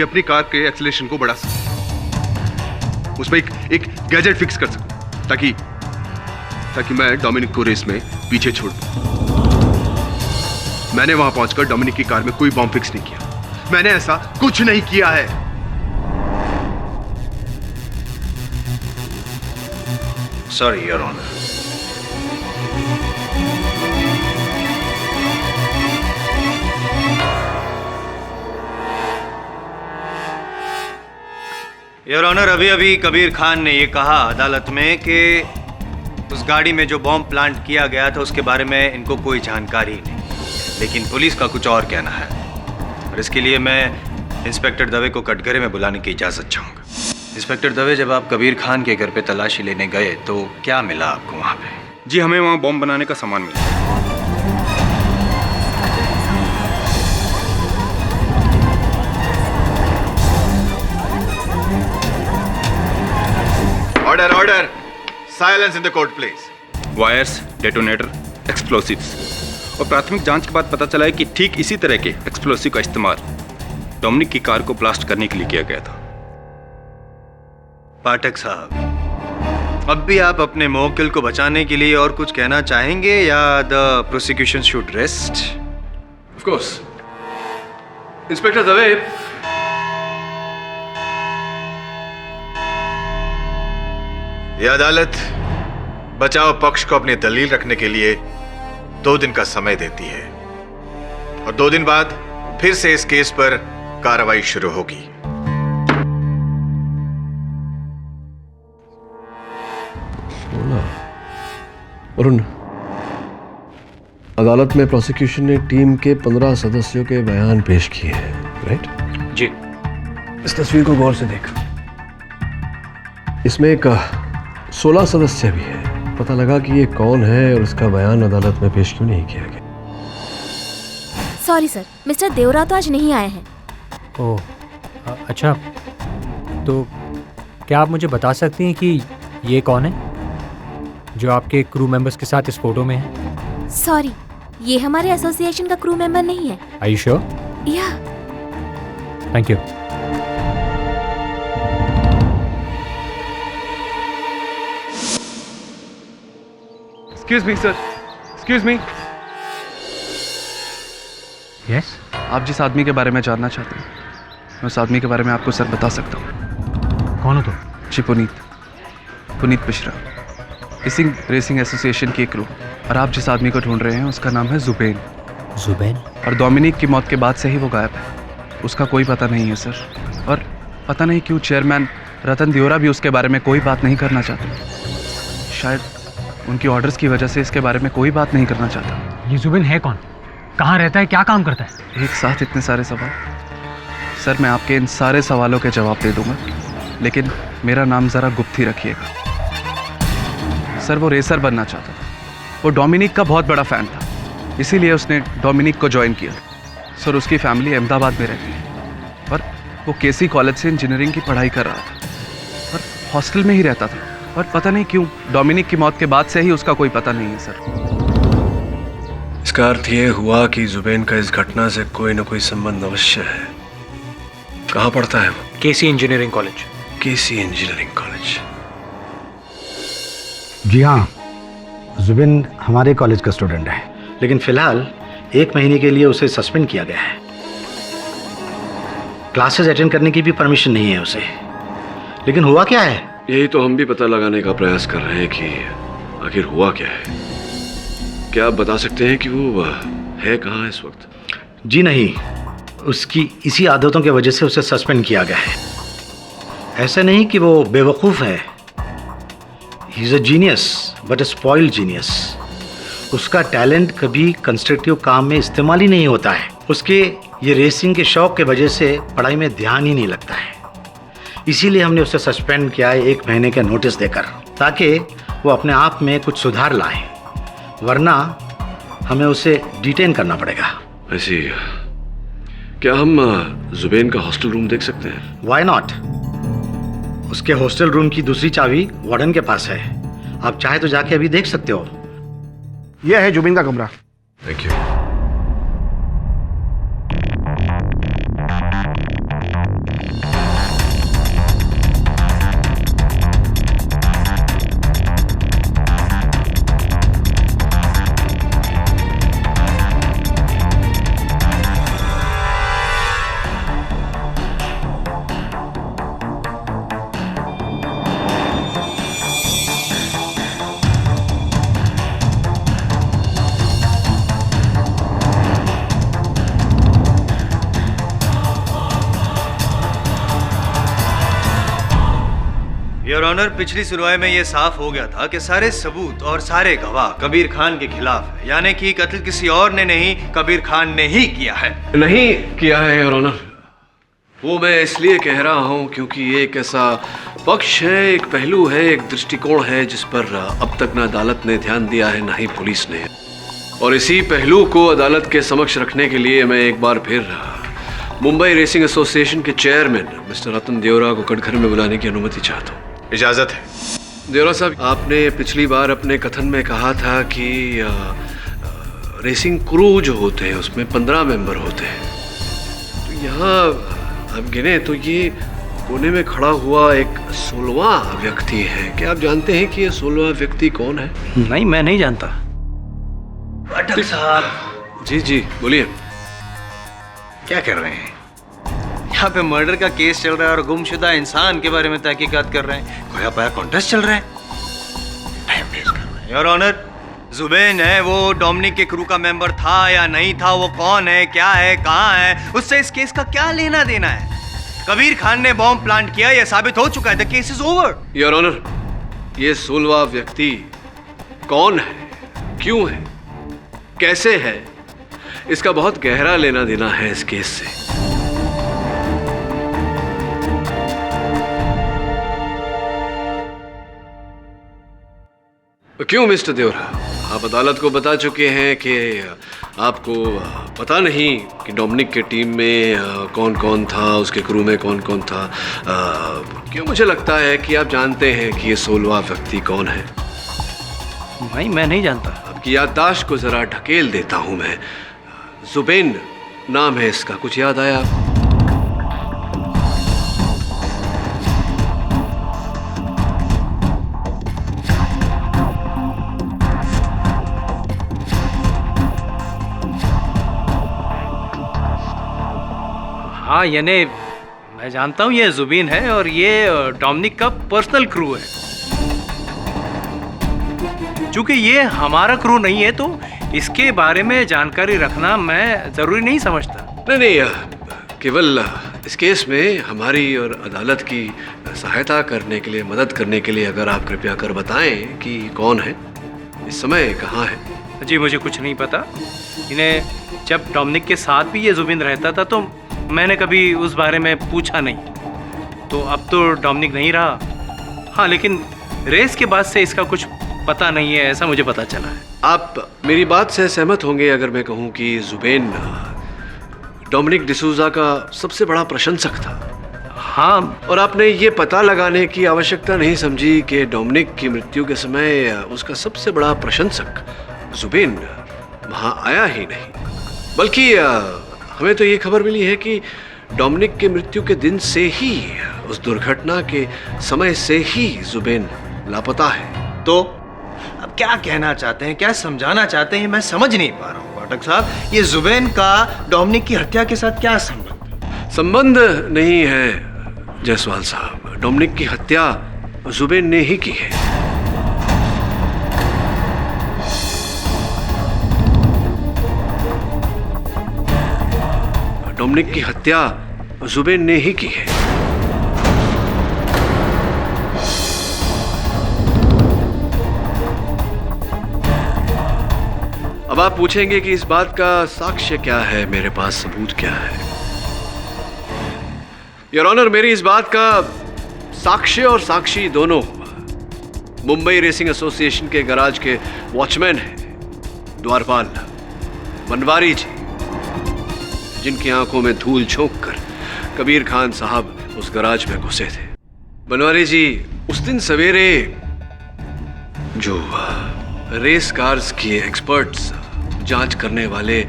अपनी कार के एक्सीलरेशन को बढ़ा सकूं, उसमें एक गैजेट फिक्स कर सकूं, ताकि मैं डोमिनिक को रेस में पीछे छोड़ दूं। मैंने वहां पहुंचकर डोमिनिक की कार में कोई बॉम्ब फिक्स नहीं किया। मैंने ऐसा कुछ नहीं किया है। Sorry your honour. Your honour, अभी अभी कबीर खान ने ये कहा अदालत में कि उस गाड़ी में जो बॉम्ब प्लांट किया गया था उसके बारे में इनको कोई जानकारी नहीं, लेकिन पुलिस का कुछ और कहना है, और इसके लिए मैं इंस्पेक्टर दवे को कटघरे में बुलाने की इजाज़त चाहूँगा। इंस्पेक्टर दवे, जब आप कबीर खान के घर पे तलाशी लेने गए तो क्या मिला आपको वहाँ पे? जी, हमें वहाँ बॉम्ब बनाने का सामान मिला। Order order, silence in the court please. Wires, detonator, explosives, और प्राथमिक जांच के बाद पता चला है कि ठीक इसी तरह के एक्सप्लोसिव का इस्तेमाल डोमिनिक की कार को ब्लास्ट करने के लिए किया गया था। पाठक साहब, अब भी आप अपने मौकिल को बचाने के लिए और कुछ कहना चाहेंगे या the prosecution should rest? Of course. Inspector Dave, यह अदालत बचाव पक्ष को अपनी दलील रखने के लिए 2 दिन का समय देती है, और 2 दिन बाद फिर से इस केस पर कार्रवाई शुरू होगी। वरुण, अदालत में प्रोसिक्यूशन ने टीम के 15 सदस्यों के बयान पेश किए हैं, राइट? जी। इस तस्वीर को गौर से देख। इसमें एक 16 सदस्य भी है। पता लगा कि ये कौन है और उसका बयान अदालत में पेश क्यों नहीं किया गया? सॉरी सर, मिस्टर देवरा तो आज नहीं आए हैं। ओह, अच्छा, तो क्या आप मुझे बता सकती हैं कि ये कौन है जो आपके क्रू मेंबर्स के साथ इस फोटो में है? सॉरी, ये हमारे एसोसिएशन का क्रू मेंबर नहीं है। Are you sure? Yeah. Thank you. Excuse me sir, excuse me. Yes? आप जिस आदमी के बारे में जानना चाहते हैं, मैं उस आदमी के बारे में आपको सर बता सकता हूँ। कौन हो तुम? जी, पुनीत मिश्रा, रेसिंग एसोसिएशन के क्रू। और आप जिस आदमी को ढूंढ रहे हैं उसका नाम है जुबैन। जुबैन? और डोमिनिक की मौत के बाद से ही वो गायब है। उसका कोई पता नहीं है सर, और पता नहीं क्यों चेयरमैन रतन दियोरा भी उसके बारे में कोई बात नहीं करना चाहते। शायद उनकी ऑर्डर्स की वजह से इसके बारे में कोई बात नहीं करना चाहता। ये जुबैन है कौन? कहाँ रहता है? क्या काम करता है? एक साथ इतने सारे सवाल। सर, मैं आपके इन सारे सवालों के जवाब दे दूंगा, लेकिन मेरा नाम ज़रा गुप्त ही रखिएगा। सर, वो रेसर बनना चाहता था, वो डोमिनिक का बहुत बड़ा फ़ैन था, इसीलिए उसने डोमिनिक को ज्वाइन किया। सर उसकी फैमिली अहमदाबाद में रहती है और वो केसी कॉलेज से इंजीनियरिंग की पढ़ाई कर रहा था और हॉस्टल में ही रहता था। और पता नहीं क्यों डोमिनिक की मौत के बाद से ही उसका कोई पता नहीं है सर। इसका अर्थ ये हुआ कि जुबैन का इस घटना से कोई ना कोई संबंध अवश्य है। कहाँ पढ़ता है वो? केसी इंजीनियरिंग कॉलेज। केसी इंजीनियरिंग कॉलेज। जी हाँ, जुबिन हमारे कॉलेज का स्टूडेंट है, लेकिन फिलहाल 1 महीने के लिए उसे सस्पेंड किया गया है। क्लासेस अटेंड करने की भी परमिशन नहीं है उसे। लेकिन हुआ क्या है? यही तो हम भी पता लगाने का प्रयास कर रहे हैं कि आखिर हुआ क्या है। क्या आप बता सकते हैं कि वो है कहाँ इस वक्त? जी नहीं, उसकी इसी आदतों की वजह से उसे सस्पेंड किया गया है। ऐसा नहीं कि वो बेवकूफ़ है, he is a genius but a spoiled genius. उसका टैलेंट कभी कंस्ट्रक्टिव काम में इस्तेमाल ही नहीं होता है। उसके ये रेसिंग के शौक के वजह से पढ़ाई में ध्यान ही नहीं लगता है। इसीलिए हमने उसे सस्पेंड किया है 1 महीने का नोटिस देकर, ताकि वो अपने आप में कुछ सुधार लाए, वरना हमें उसे डिटेन करना पड़ेगा। ऐसी क्या हम जुबैन का हॉस्टल रूम देख सकते हैं? Why not? उसके हॉस्टल रूम की दूसरी चाबी वार्डन के पास है। आप चाहे तो जाके अभी देख सकते हो। यह है जुबिन का कमरा। Thank you. योर ऑनर, पिछली सुनवाई में यह साफ हो गया था कि सारे सबूत और सारे गवाह कबीर खान के खिलाफ है, यानी कि कत्ल किसी और ने नहीं, कबीर खान ने ही किया है। नहीं किया है योर ऑनर। वो मैं इसलिए कह रहा हूँ क्योंकि ये एक ऐसा पक्ष है, एक पहलू है, एक दृष्टिकोण है जिस पर अब तक न अदालत ने ध्यान दिया है, न ही पुलिस ने। और इसी पहलू को अदालत के समक्ष रखने के लिए मैं एक बार फिर मुंबई रेसिंग एसोसिएशन के चेयरमैन मिस्टर रतन देवरा को कटघरे में बुलाने की अनुमति चाहता हूँ। इजाजत है। देवरा साहब, आपने पिछली बार अपने कथन में कहा था कि रेसिंग क्रू जो होते हैं उसमें 15 मेंबर होते हैं। तो यहाँ आप गिने तो ये कोने में खड़ा हुआ एक 16वां व्यक्ति है। क्या आप जानते हैं कि ये 16वां व्यक्ति कौन है? नहीं, मैं नहीं जानता। पाठक साहब। जी जी बोलिए। क्या कर रहे हैं? यहाँ पे मर्डर का केस चल रहा है और गुमशुदा इंसान के बारे में तहकीकात कर रहे हैं। खोया पाया कॉन्टेस्ट चल रहा है, टाइम वेस्ट कर रहे हैं। योर ऑनर, जुबैन है वो डोमिनिक के क्रू का मेंबर था या नहीं था, वो कौन है, क्या है, कहाँ है, उससे इस केस का क्या लेना देना है? कबीर खान ने बॉम्ब प्लांट किया, यह साबित हो चुका है। The case is over. Your honour, ये 16वां व्यक्ति कौन है, क्यों है, कैसे है, इसका बहुत गहरा लेना देना है इस केस से। क्यों मिस्टर देवरा, आप अदालत को बता चुके हैं कि आपको पता नहीं कि डोमिनिक के टीम में कौन कौन था, उसके क्रू में कौन कौन था। क्यों मुझे लगता है कि आप जानते हैं कि ये 16वां व्यक्ति कौन है। नहीं, मैं नहीं जानता। आपकी याददाश्त को जरा ढकेल देता हूं मैं। जुबैन नाम है इसका, कुछ याद आया? हाँ, यानी मैं जानता हूँ ये जुबीन है और ये डोमिनिक का पर्सनल क्रू है। चूंकि ये हमारा क्रू नहीं है तो इसके बारे में जानकारी रखना मैं जरूरी नहीं समझता। नहीं, केवल इस केस में हमारी और अदालत की सहायता करने के लिए, मदद करने के लिए अगर आप कृपया कर बताएं कि कौन है, इस समय कहाँ है। जी मुझे कुछ नहीं पता। इन्हें जब डोमिनिक के साथ भी ये जुबीन रहता था तो मैंने कभी उस बारे में पूछा नहीं। तो अब तो डोमिनिक नहीं रहा। हाँ, लेकिन रेस के बाद से इसका कुछ पता नहीं है, ऐसा मुझे पता चला है। आप मेरी बात से सहमत होंगे अगर मैं कहूं कि जुबेन डोमिनिक डिसूजा का सबसे बड़ा प्रशंसक था। हाँ, और आपने ये पता लगाने की आवश्यकता नहीं समझी कि डोमिनिक की मृत्यु के समय उसका सबसे बड़ा प्रशंसक जुबेन वहां आया ही नहीं, बल्कि हमें तो ये खबर मिली है कि डोमिनिक के मृत्यु के दिन से ही, उस दुर्घटना के समय से ही जुबेन लापता है। तो अब क्या कहना चाहते हैं, क्या समझाना चाहते हैं, मैं समझ नहीं पा रहा हूँ पाठक साहब। ये जुबेन का डोमिनिक की हत्या के साथ क्या संबंध? संबंध नहीं है जायसवाल साहब, डोमिनिक की हत्या जुबेन ने ही की है। डोमिनिक की हत्या जुबेन ने ही की है। अब आप पूछेंगे कि इस बात का साक्ष्य क्या है, मेरे पास सबूत क्या है। योर ऑनर, मेरी इस बात का साक्ष्य और साक्षी दोनों मुंबई रेसिंग एसोसिएशन के गैराज के वॉचमैन हैं द्वारपाल बनवारी जी, जिनकी आंखों में धूल झोंक कर कबीर खान साहब उस गैराज में घुसे थे। बनवारी जी उस दिन सवेरे जो रेस कार्स के एक्सपर्ट्स, जांच करने वाले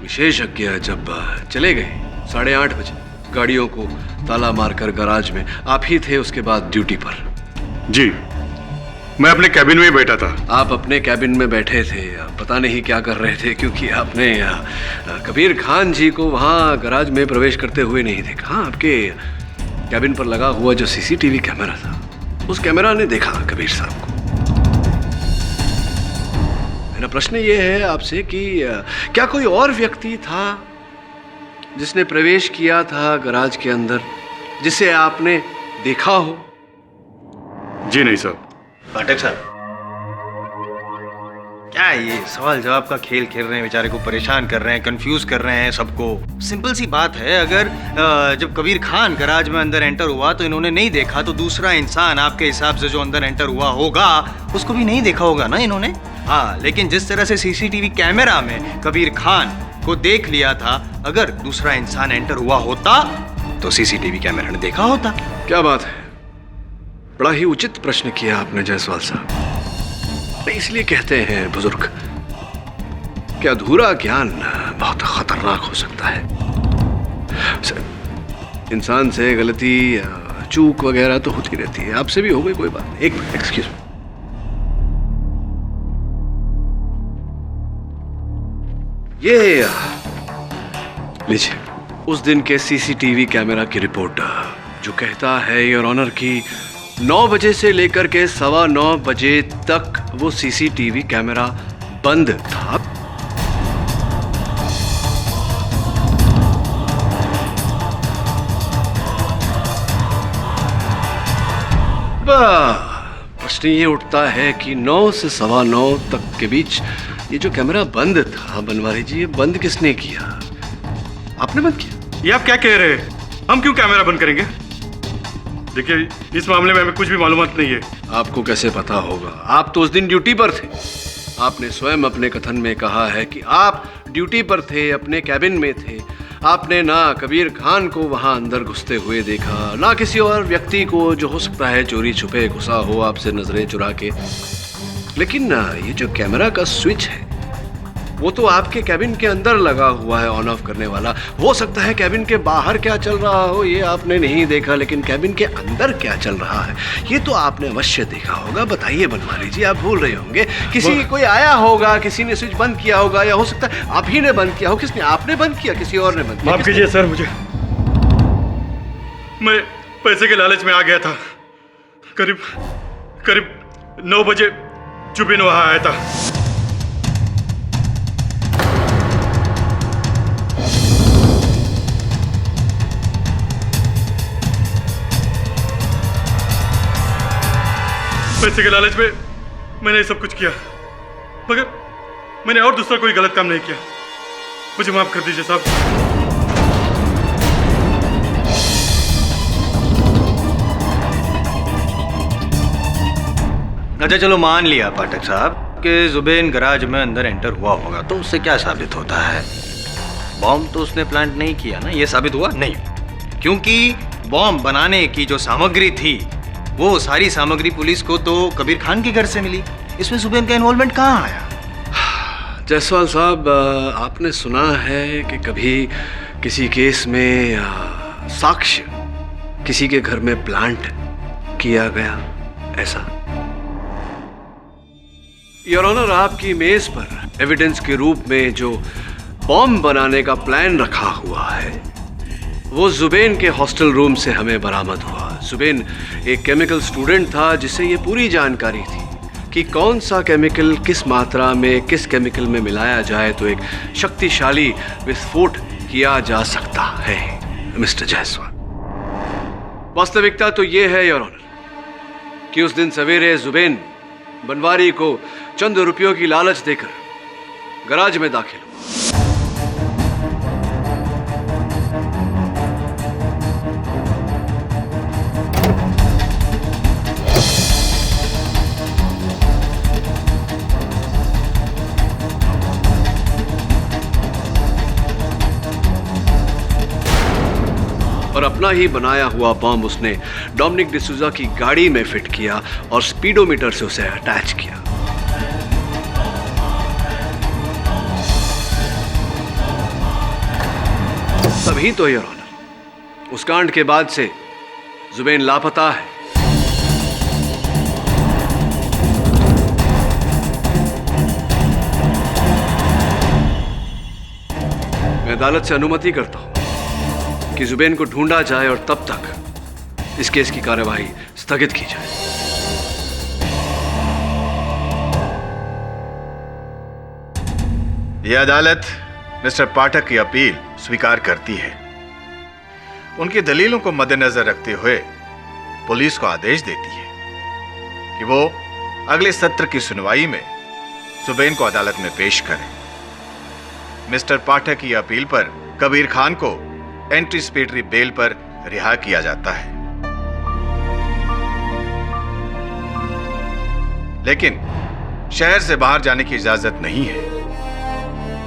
विशेषज्ञ जब चले गए 8:30 बजे, गाड़ियों को ताला मारकर गैराज में आप ही थे उसके बाद ड्यूटी पर? जी, मैं अपने कैबिन में बैठा था। आप अपने कैबिन में बैठे थे, पता नहीं क्या कर रहे थे, क्योंकि आपने कबीर खान जी को वहां गैराज में प्रवेश करते हुए नहीं देखा। आपके कैबिन पर लगा हुआ जो सीसीटीवी कैमरा था, उस कैमरा ने देखा कबीर साहब को। मेरा प्रश्न ये है आपसे कि क्या कोई और व्यक्ति था जिसने प्रवेश किया था गैराज के अंदर, जिसे आपने देखा हो? जी नहीं साहब। पाठक साहब, क्या ये सवाल जवाब का खेल खेल रहे हैं, बेचारे को परेशान कर रहे हैं, कंफ्यूज कर रहे हैं सबको। सिंपल सी बात है, अगर जब कबीर खान गैराज में अंदर एंटर हुआ तो इन्होंने नहीं देखा, तो दूसरा इंसान आपके हिसाब से जो अंदर एंटर हुआ होगा उसको भी नहीं देखा होगा ना इन्होंने। हाँ, लेकिन जिस तरह से सीसीटीवी कैमरा में कबीर खान को देख लिया था, अगर दूसरा इंसान एंटर हुआ होता तो सीसीटीवी कैमरा ने देखा होता। क्या बात है, बड़ा ही उचित प्रश्न किया आपने जायसवाल साहब। इसलिए कहते हैं बुजुर्ग कि अधूरा ज्ञान बहुत खतरनाक हो सकता है। इंसान से गलती, चूक वगैरह तो होती रहती है, आपसे भी हो गई, कोई बात नहीं। एक मिनट, एक्सक्यूज मी। ये लीजिए उस दिन के सीसीटीवी कैमरा की रिपोर्ट, जो कहता है योर ऑनर की 9 बजे से लेकर के 9:15 बजे तक वो सीसीटीवी कैमरा बंद था। प्रश्न ये उठता है कि 9 से 9:15 तक के बीच ये जो कैमरा बंद था, बनवारी जी, ये बंद किसने किया? आपने बंद किया? ये आप क्या कह रहे हैं? हम क्यों कैमरा बंद करेंगे? देखिए, इस मामले में हमें कुछ भी मालूमात नहीं है। आपको कैसे पता होगा? आप तो उस दिन ड्यूटी पर थे। आपने स्वयं अपने कथन में कहा है कि आप ड्यूटी पर थे, अपने कैबिन में थे। आपने ना कबीर खान को वहां अंदर घुसते हुए देखा, ना किसी और व्यक्ति को जो हो सकता है चोरी छुपे घुसा हो आपसे नजरें चुरा के। लेकिन ना ये जो कैमरा का स्विच है वो तो आपके कैबिन के अंदर लगा हुआ है, ऑन ऑफ करने वाला। हो सकता है कैबिन के बाहर क्या चल रहा हो ये आपने नहीं देखा, लेकिन कैबिन के अंदर क्या चल रहा है ये तो आपने अवश्य देखा होगा। बताइए बनवारी जी, आप भूल रहे होंगे, किसी कोई आया होगा, किसी ने स्विच बंद किया होगा, या हो सकता है आप ही ने बंद किया हो। किसने? आपने बंद किया, किसी और ने बंद किया? माफ कीजिए सर, मुझे मैं पैसे के लालच में आ गया था। करीब 9 बजे जुबिन वहां आया था। पैसे के लालच में मैंने ये सब कुछ किया, मगर मैंने और दूसरा कोई गलत काम नहीं किया। मुझे माफ कर दीजिए साहब। अच्छा चलो मान लिया पाठक साहब, कि जुबैन गराज में अंदर एंटर हुआ होगा, तो उससे क्या साबित होता है? बॉम्ब तो उसने प्लांट नहीं किया ना, ये साबित हुआ नहीं, क्योंकि बॉम्ब बनाने की जो सामग्री थी वो सारी सामग्री पुलिस को तो कबीर खान के घर से मिली। इसमें जुबैन का इन्वॉल्वमेंट कहाँ आया? जायसवाल साहब, आपने सुना है कि कभी किसी केस में साक्ष्य किसी के घर में प्लांट किया गया ऐसा? योर ऑनर, आपकी मेज पर एविडेंस के रूप में जो बॉम्ब बनाने का प्लान रखा हुआ है वो जुबैन के हॉस्टल रूम से हमें बरामद हुआ। जुबैन एक केमिकल स्टूडेंट था जिसे ये पूरी जानकारी थी कि कौन सा केमिकल किस मात्रा में किस केमिकल में मिलाया जाए तो एक शक्तिशाली विस्फोट किया जा सकता है। मिस्टर जायसवाल, वास्तविकता तो ये है योर ऑनर कि उस दिन सवेरे जुबैन बनवारी को चंद रुपयों की लालच देकर गराज में दाखिल हुआ। और अपना ही बनाया हुआ बॉम्ब उसने डोमिनिक डिसूजा की गाड़ी में फिट किया और स्पीडोमीटर से उसे अटैच किया। तभी तो योर ऑनर उस कांड के बाद से जुबैन लापता है। मैं अदालत से अनुमति करता हूं कि जुबैन को ढूंढा जाए और तब तक इस केस की कार्यवाही स्थगित की जाए। यह अदालत मिस्टर पाठक की अपील स्वीकार करती है। उनकी दलीलों को मद्देनजर रखते हुए पुलिस को आदेश देती है कि वो अगले सत्र की सुनवाई में जुबैन को अदालत में पेश करें। मिस्टर पाठक की अपील पर कबीर खान को एंटीसिपेटरी बेल पर रिहा किया जाता है, लेकिन शहर से बाहर जाने की इजाजत नहीं है।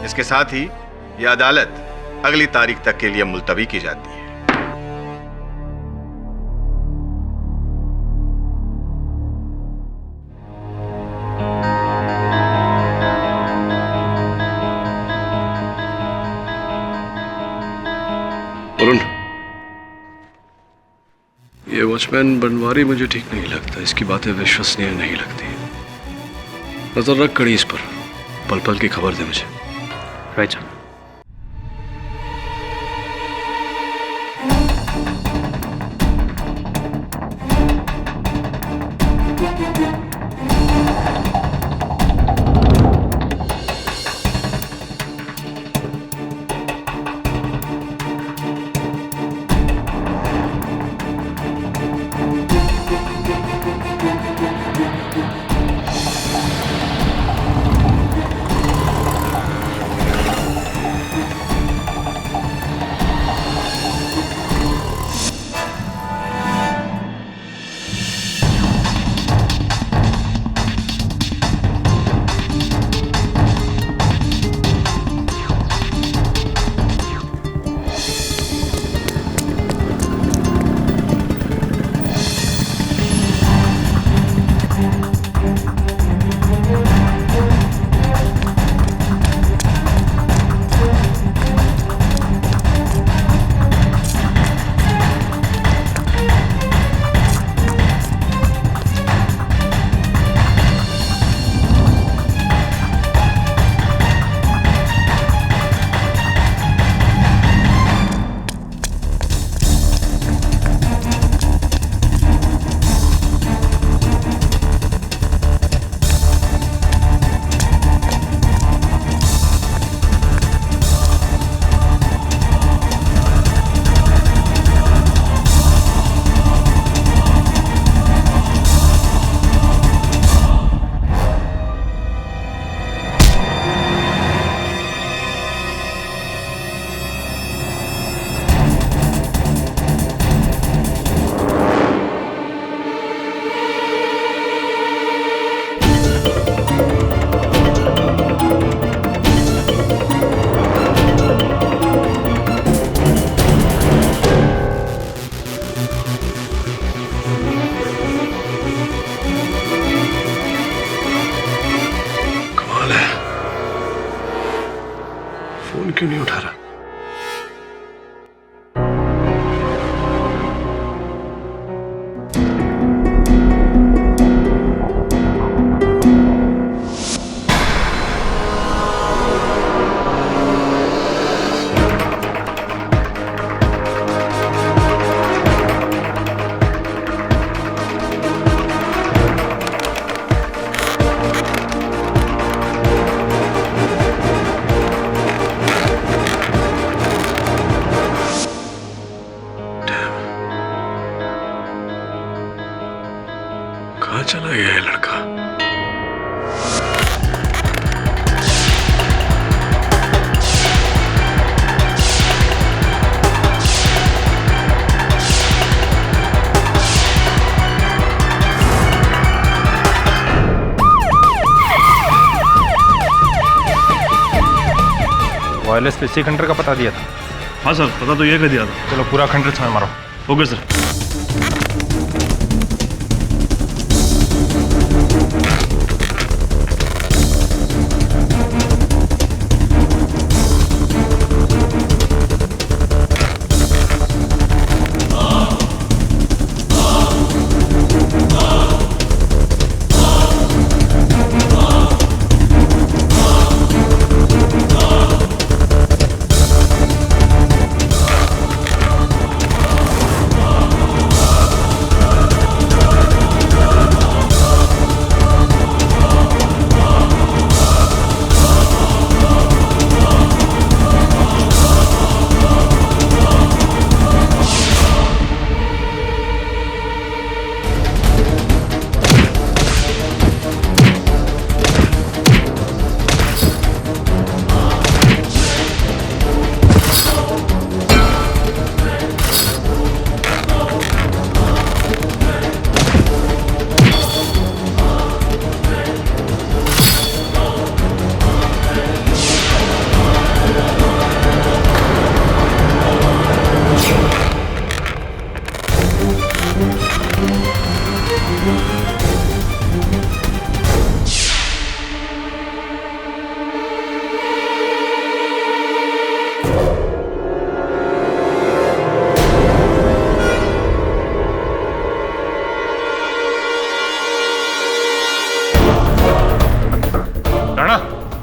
इसके साथ ही यह अदालत अगली तारीख तक के लिए मुलतवी की जाती है। वरुण, ये वॉचमैन बनवारी मुझे ठीक नहीं लगता। इसकी बातें विश्वसनीय नहीं लगती। नजर रख कड़ी इस पर, पल पल की खबर दे मुझे। Right sir. चला गया है लड़का? वायरलेस पे 6 खंडर का पता दिया था। हाँ सर, पता तो ये कर दिया था। चलो पूरा खंडर छान मारो। Okay sir.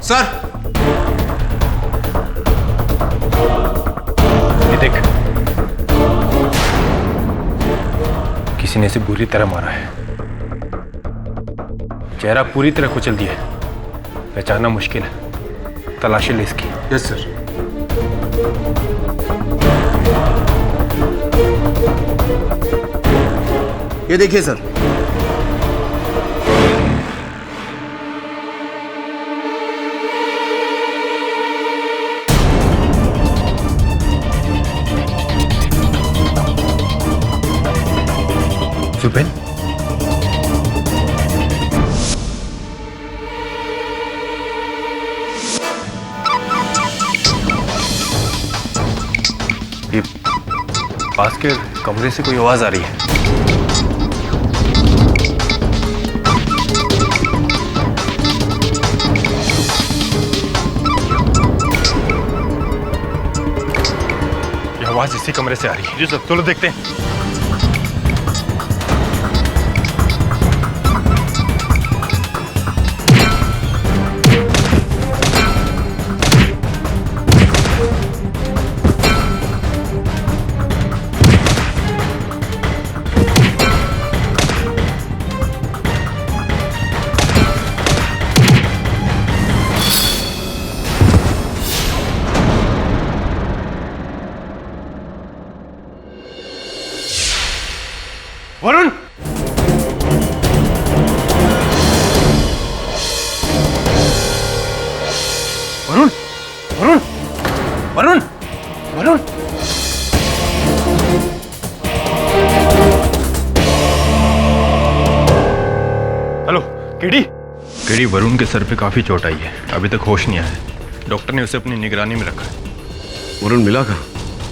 सर, ये देख, किसी ने इसे बुरी तरह मारा है। चेहरा पूरी तरह कुचल दिया है, पहचानना मुश्किल है। तलाशी ले इसकी। Yes sir. ये देखिए सर। जुबेन, ये पास के कमरे से कोई आवाज आ रही है। ये आवाज इसी कमरे से आ रही है। जी सर, चलो देखते हैं। Varun, Varun, Varun, Varun, Varun. Hello KD. KD, Varun के सर पे काफी चोट आई है, अभी तक होश नहीं आया है। डॉक्टर ने उसे अपनी निगरानी में रखा है। वरुण मिला कहाँ?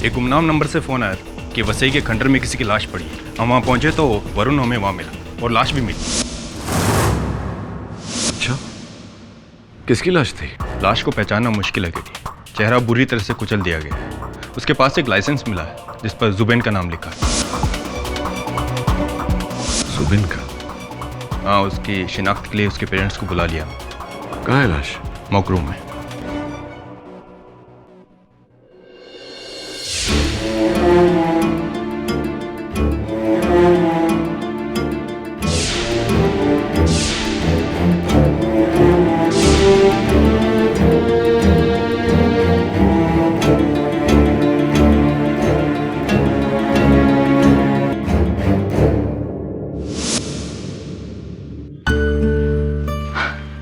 एक गुमनाम नंबर से फोन आया कि वसई के खंडर में किसी की लाश पड़ी है। हम वहाँ पहुंचे तो वरुण हमें वहाँ मिला और लाश भी मिली। अच्छा, किसकी लाश थी? लाश को पहचानना मुश्किल है क्योंकि चेहरा बुरी तरह से कुचल दिया गया है। उसके पास एक लाइसेंस मिला है जिस पर जुबेन का नाम लिखा है। जुबेन का? हाँ, उसकी शिनाख्त के लिए उसके पेरेंट्स को बुला लिया। कहाँ है लाश? मॉक रूम में।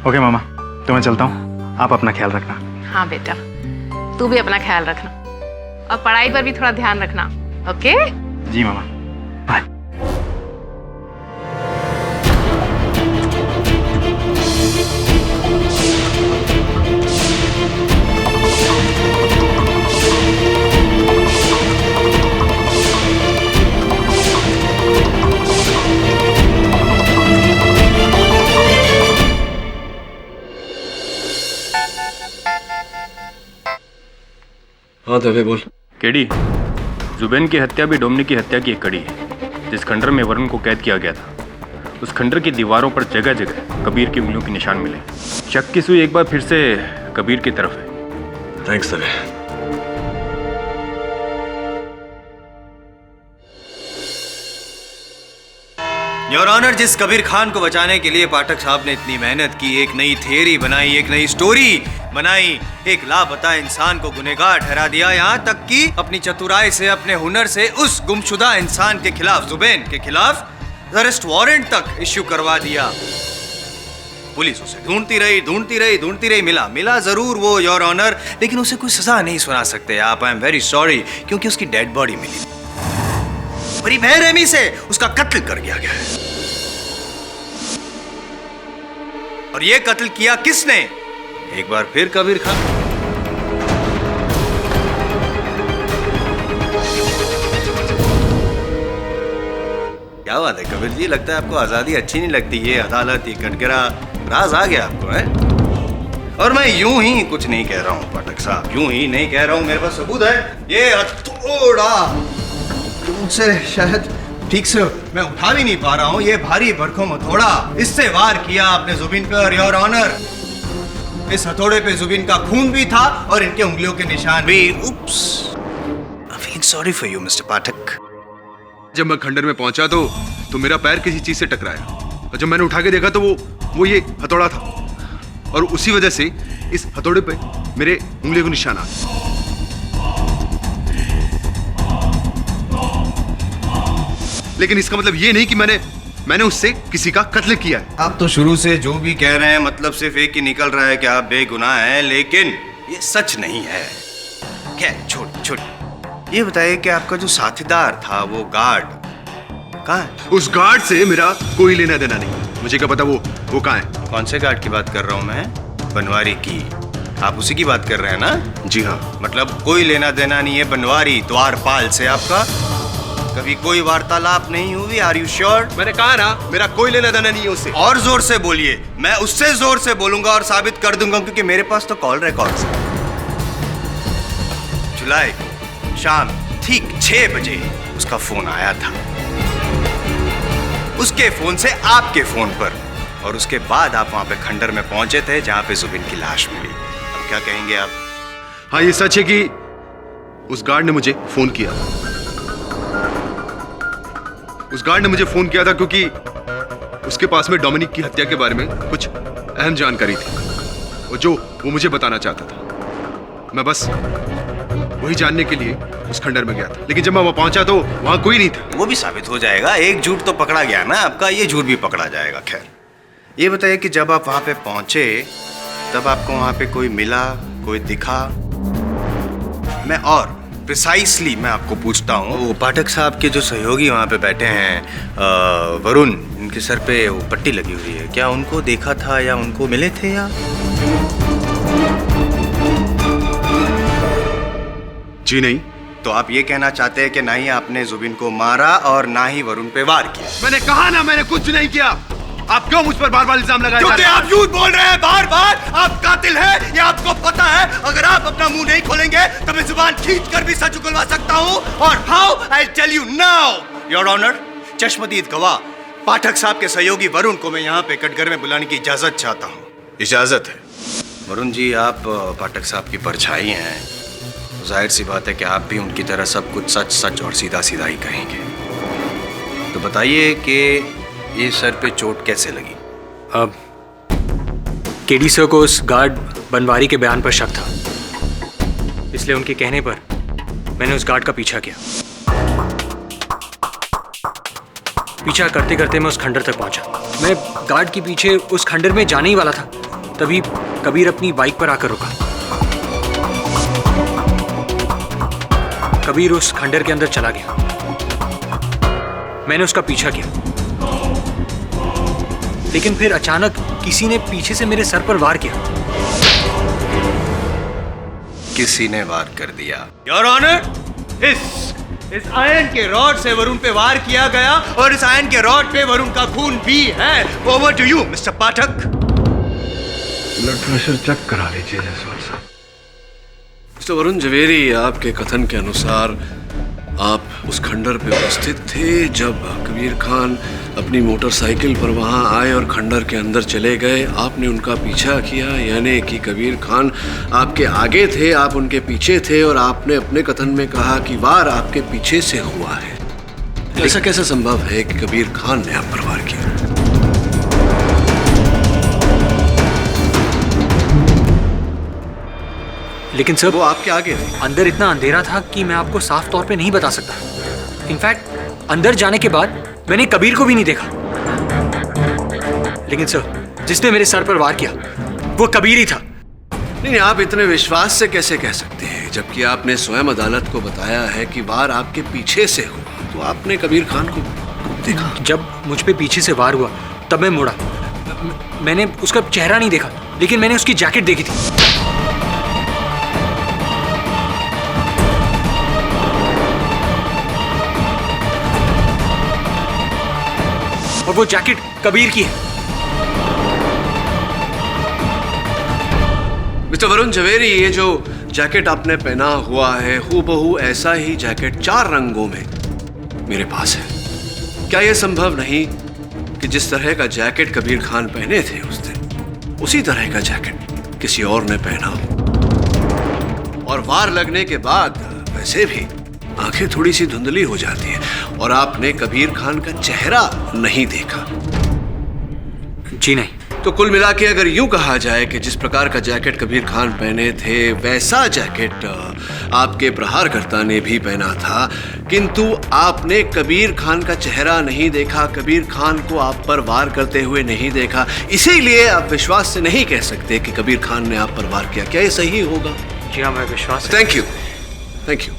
ओके मामा, तो मैं चलता हूँ, आप अपना ख्याल रखना। हाँ बेटा, तू भी अपना ख्याल रखना और पढ़ाई पर भी थोड़ा ध्यान रखना। ओके? जी मामा, बाय। हाँ दवे बोल। केडी, जुबैन की हत्या भी डोमिनिक की हत्या की एक कड़ी है। जिस खंडर में वरुण को कैद किया गया था, उस खंडर की दीवारों पर जगह जगह कबीर की उंगलियों के निशान मिले। शक की सुई एक बार फिर से कबीर की तरफ है। थैंक्स दवे। योर ऑनर, जिस कबीर खान को बचाने के लिए पाठक साहब ने इतनी मेहनत की, एक नई थियरी बनाई, एक नई स्टोरी बनाई, एक लापता इंसान को गुनहगार ठहरा दिया, यहाँ तक कि अपनी चतुराई से, अपने हुनर से उस गुमशुदा इंसान के खिलाफ, जुबैन के खिलाफ अरेस्ट वारंट तक इश्यू करवा दिया। पुलिस उसे ढूंढती रही, मिला जरूर वो योर ऑनर, लेकिन उसे कोई सजा नहीं सुना सकते आप। आई एम वेरी सॉरी, क्योंकि उसकी डेड बॉडी मिली, बड़ी बेरहमी से उसका कत्ल कर दिया गया है। और ये कत्ल किया किसने? एक बार फिर कबीर खान। क्या बात है कबीर जी, लगता है आपको आजादी अच्छी नहीं लगती। ये अदालत, ये कटघरा, राज आ गया आपको, है? और मैं यूं ही कुछ नहीं कह रहा हूं पाठक साहब, यूं ही नहीं कह रहा हूं, मेरे पास सबूत है। ये हथौड़ा मुझसे शायद ठीक से मैं उठा भी नहीं पा रहा हूँ, ये भारी भरकम हथौड़ा, इससे वार किया आपने जुबिन पे। और योर ऑनर, इस हथौड़े पे जुबिन का खून भी था और इनके उंगलियों के निशान भी। Oops, I am feeling sorry for you mister Pathak. जब मैं खंडर में पहुंचा तो मेरा पैर किसी चीज से टकराया, और जब मैंने उठा के देखा तो वो ये हथौड़ा था, और उसी वजह से इस हथौड़े पे मेरे उंगलियों के निशान आ गए। लेकिन इसका मतलब ये नहीं कि मैंने उससे किसी का कत्ल किया है। आप तो शुरू से जो भी कह रहे हैं, मतलब सिर्फ एक ही निकल रहा है कि आप बेगुनाह हैं, लेकिन ये सच नहीं है। क्या छोड़ ये बताइए कि आपका जो साथीदार था, वो गार्ड कहाँ है? उस गार्ड से मेरा कोई लेना देना नहीं, मुझे क्या पता वो कहाँ है। कौन से गार्ड की बात कर रहा हूँ मैं? बनवारी की। आप उसी की बात कर रहे हैं ना? जी हाँ। मतलब कोई लेना देना नहीं है बनवारी द्वारपाल से आपका? कभी कोई वार्तालाप नहीं हुई? Are you sure? मैंने कहा ना, मेरा कोई लेना देना नहीं है उससे। और जोर से बोलिए, मैं उससे जोर से बोलूंगा और साबित कर दूंगा, क्योंकि मेरे पास तो कॉल रिकॉर्ड्स है। जुलाई शाम ठीक 6 बजे उसका फोन आया था, उसके फोन से आपके फोन पर, और उसके बाद आप वहां पे खंडर में पहुंचे थे जहां पे जुबिन की लाश मिली। अब क्या कहेंगे आप? हाँ, ये सच है कि उस गार्ड ने मुझे फोन किया। उस गार्ड ने मुझे फोन किया था क्योंकि उसके पास में डोमिनिक की हत्या के बारे में कुछ अहम जानकारी थी, और जो वो मुझे बताना चाहता था। मैं बस वही जानने के लिए उस खंडर में गया था, लेकिन जब मैं वहां पहुंचा तो वहां कोई नहीं था। वो भी साबित हो जाएगा, एक झूठ तो पकड़ा गया ना आपका, ये झूठ भी पकड़ा जाएगा। खैर, ये बताइए कि जब आप वहां पे पहुंचे तब आपको वहां पे कोई मिला, कोई दिखा? प्रिसाइसली मैं आपको पूछता हूँ, वो पाठक साहब के जो सहयोगी वहाँ पे बैठे हैं, वरुण, इनके सर पे वो पट्टी लगी हुई है, क्या उनको देखा था या उनको मिले थे या? जी नहीं। तो आप ये कहना चाहते हैं कि ना ही आपने जुबिन को मारा और ना ही वरुण पे वार किया? मैंने कहा ना, मैंने कुछ नहीं किया। आप क्यों मुझ पर बार-बार इल्जाम लगाए जा रहे हैं? क्योंकि आप झूठ बोल रहे हैं बार-बार। आप कातिल हैं, ये आपको पता है। अगर आप अपना मुंह नहीं खोलेंगे तो मैं जुबान खींचकर भी सच उगलवा सकता हूँ। और how? I tell you now, your honour, चश्मदीद गवाह पाठक साहब के सहयोगी वरुण को मैं यहाँ पे कटघरे में बुलाने की इजाजत चाहता हूँ। इजाजत है। वरुण जी, आप पाठक साहब की परछाई हैं, जाहिर सी बात है कि आप भी उनकी तरह सब कुछ सच सच और सीधा सीधा ही कहेंगे। तो बताइए कि ये सर पे चोट कैसे लगी? अब केडी सर को उस गार्ड बनवारी के बयान पर शक था, इसलिए उनके कहने पर मैंने उस गार्ड का पीछा किया। पीछा करते करते मैं उस खंडर तक पहुंचा। मैं गार्ड के पीछे उस खंडर में जाने ही वाला था तभी कबीर अपनी बाइक पर आकर रुका। कबीर उस खंडर के अंदर चला गया। मैंने उसका पीछा किया, लेकिन फिर अचानक किसी ने पीछे से मेरे सर पर वार किया। किसी ने वार कर दिया? योर ऑनर, इस आयन के रॉड से वरुण पे वार किया गया और इस आयन के रॉड पे वरुण का खून भी है। Over to you mister Pathak. Blood pressure check करा लीजिए जायसवाल साहब। मिस्टर वरुण जवेरी, आपके कथन के अनुसार आप उस खंडर पे उपस्थित थे जब कबीर खान अपनी मोटरसाइकिल पर वहां आए और खंडर के अंदर चले गए। आपने उनका पीछा किया, यानी कि कबीर खान आपके आगे थे, आप उनके पीछे थे और आपने अपने कथन में कहा कि वार आपके पीछे से हुआ है। ऐसा कैसे संभव है कि कबीर खान ने आप पर वार किया? लेकिन सर, वो आपके आगे थे। अंदर इतना अंधेरा था कि मैं आपको साफ तौर पे नहीं बता सकता। इनफैक्ट अंदर जाने के बाद मैंने कबीर को भी नहीं देखा। लेकिन सर, जिसने मेरे सर पर वार किया वो कबीर ही था। नहीं, आप इतने विश्वास से कैसे कह सकते हैं, जबकि आपने स्वयं अदालत को बताया है कि वार आपके पीछे से हुआ। तो आपने कबीर खान को देखा? जब मुझ पे पीछे से वार हुआ तब मैं मुड़ा। मैंने उसका चेहरा नहीं देखा, लेकिन मैंने उसकी जैकेट देखी थी। और वो जैकेट कबीर की है। मिस्टर वरुण जवेरी, ये जो जैकेट आपने पहना हुआ है हूबहू ऐसा ही जैकेट 4 रंगों में मेरे पास है। क्या यह संभव नहीं कि जिस तरह का जैकेट कबीर खान पहने थे उस दिन, उसी तरह का जैकेट किसी और ने पहना हो? और वार लगने के बाद वैसे भी आंखें थोड़ी सी धुंधली हो जाती है और आपने कबीर खान का चेहरा नहीं देखा। जी नहीं। तो कुल मिला के अगर यूं कहा जाए कि जिस प्रकार का जैकेट कबीर खान पहने थे वैसा जैकेट आपके प्रहारकर्ता ने भी पहना था, किंतु आपने कबीर खान का चेहरा नहीं देखा, कबीर खान को आप पर वार करते हुए नहीं देखा, इसीलिए आप विश्वास से नहीं कह सकते कि कबीर खान ने आप पर वार किया। क्या ये सही होगा? जी हाँ, मैं Vishwas. Thank you, thank you.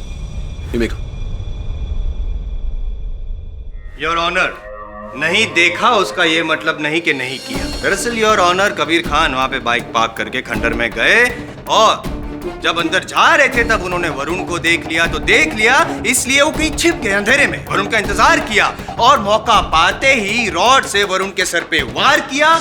Your honour, नहीं देखा उसका ये मतलब नहीं कि नहीं किया। दरअसल योर ऑनर, कबीर खान वहां पे बाइक पार्क करके खंडर में गए और जब अंदर जा रहे थे तब उन्होंने वरुण को देख लिया। तो देख लिया इसलिए वो कहीं छिप गए अंधेरे में, वरुण का इंतजार किया और मौका पाते ही रॉड से वरुण के सर पे वार किया।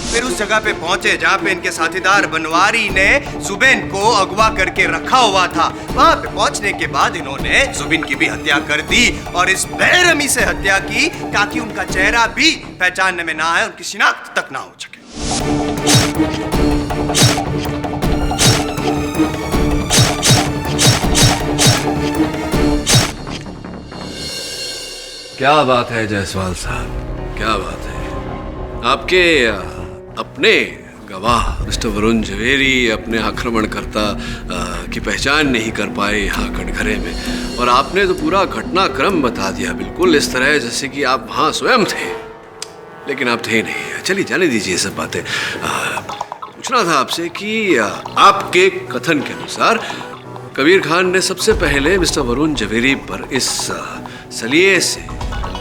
फिर उस जगह पे पहुंचे जहां पे इनके साथीदार बनवारी ने जुबिन को अगवा करके रखा हुआ था। वहां पे पहुंचने के बाद इन्होंने जुबिन की भी हत्या कर दी और इस बेरहमी से हत्या की ताकि उनका चेहरा भी पहचानने में ना आए, उनकी शिनाख्त तक ना हो सके। क्या बात है जायसवाल साहब, क्या बात है। आपके अपने गवाह मिस्टर वरुण जवेरी अपने आक्रमणकर्ता की पहचान नहीं कर पाए यहाँ कटघरे में, और आपने तो पूरा घटनाक्रम बता दिया बिल्कुल इस तरह जैसे कि आप वहाँ स्वयं थे, लेकिन आप थे नहीं। चलिए जाने दीजिए सब बातें। पूछना था आपसे कि आपके कथन के अनुसार कबीर खान ने सबसे पहले मिस्टर वरुण जवेरी पर इस सलिए से,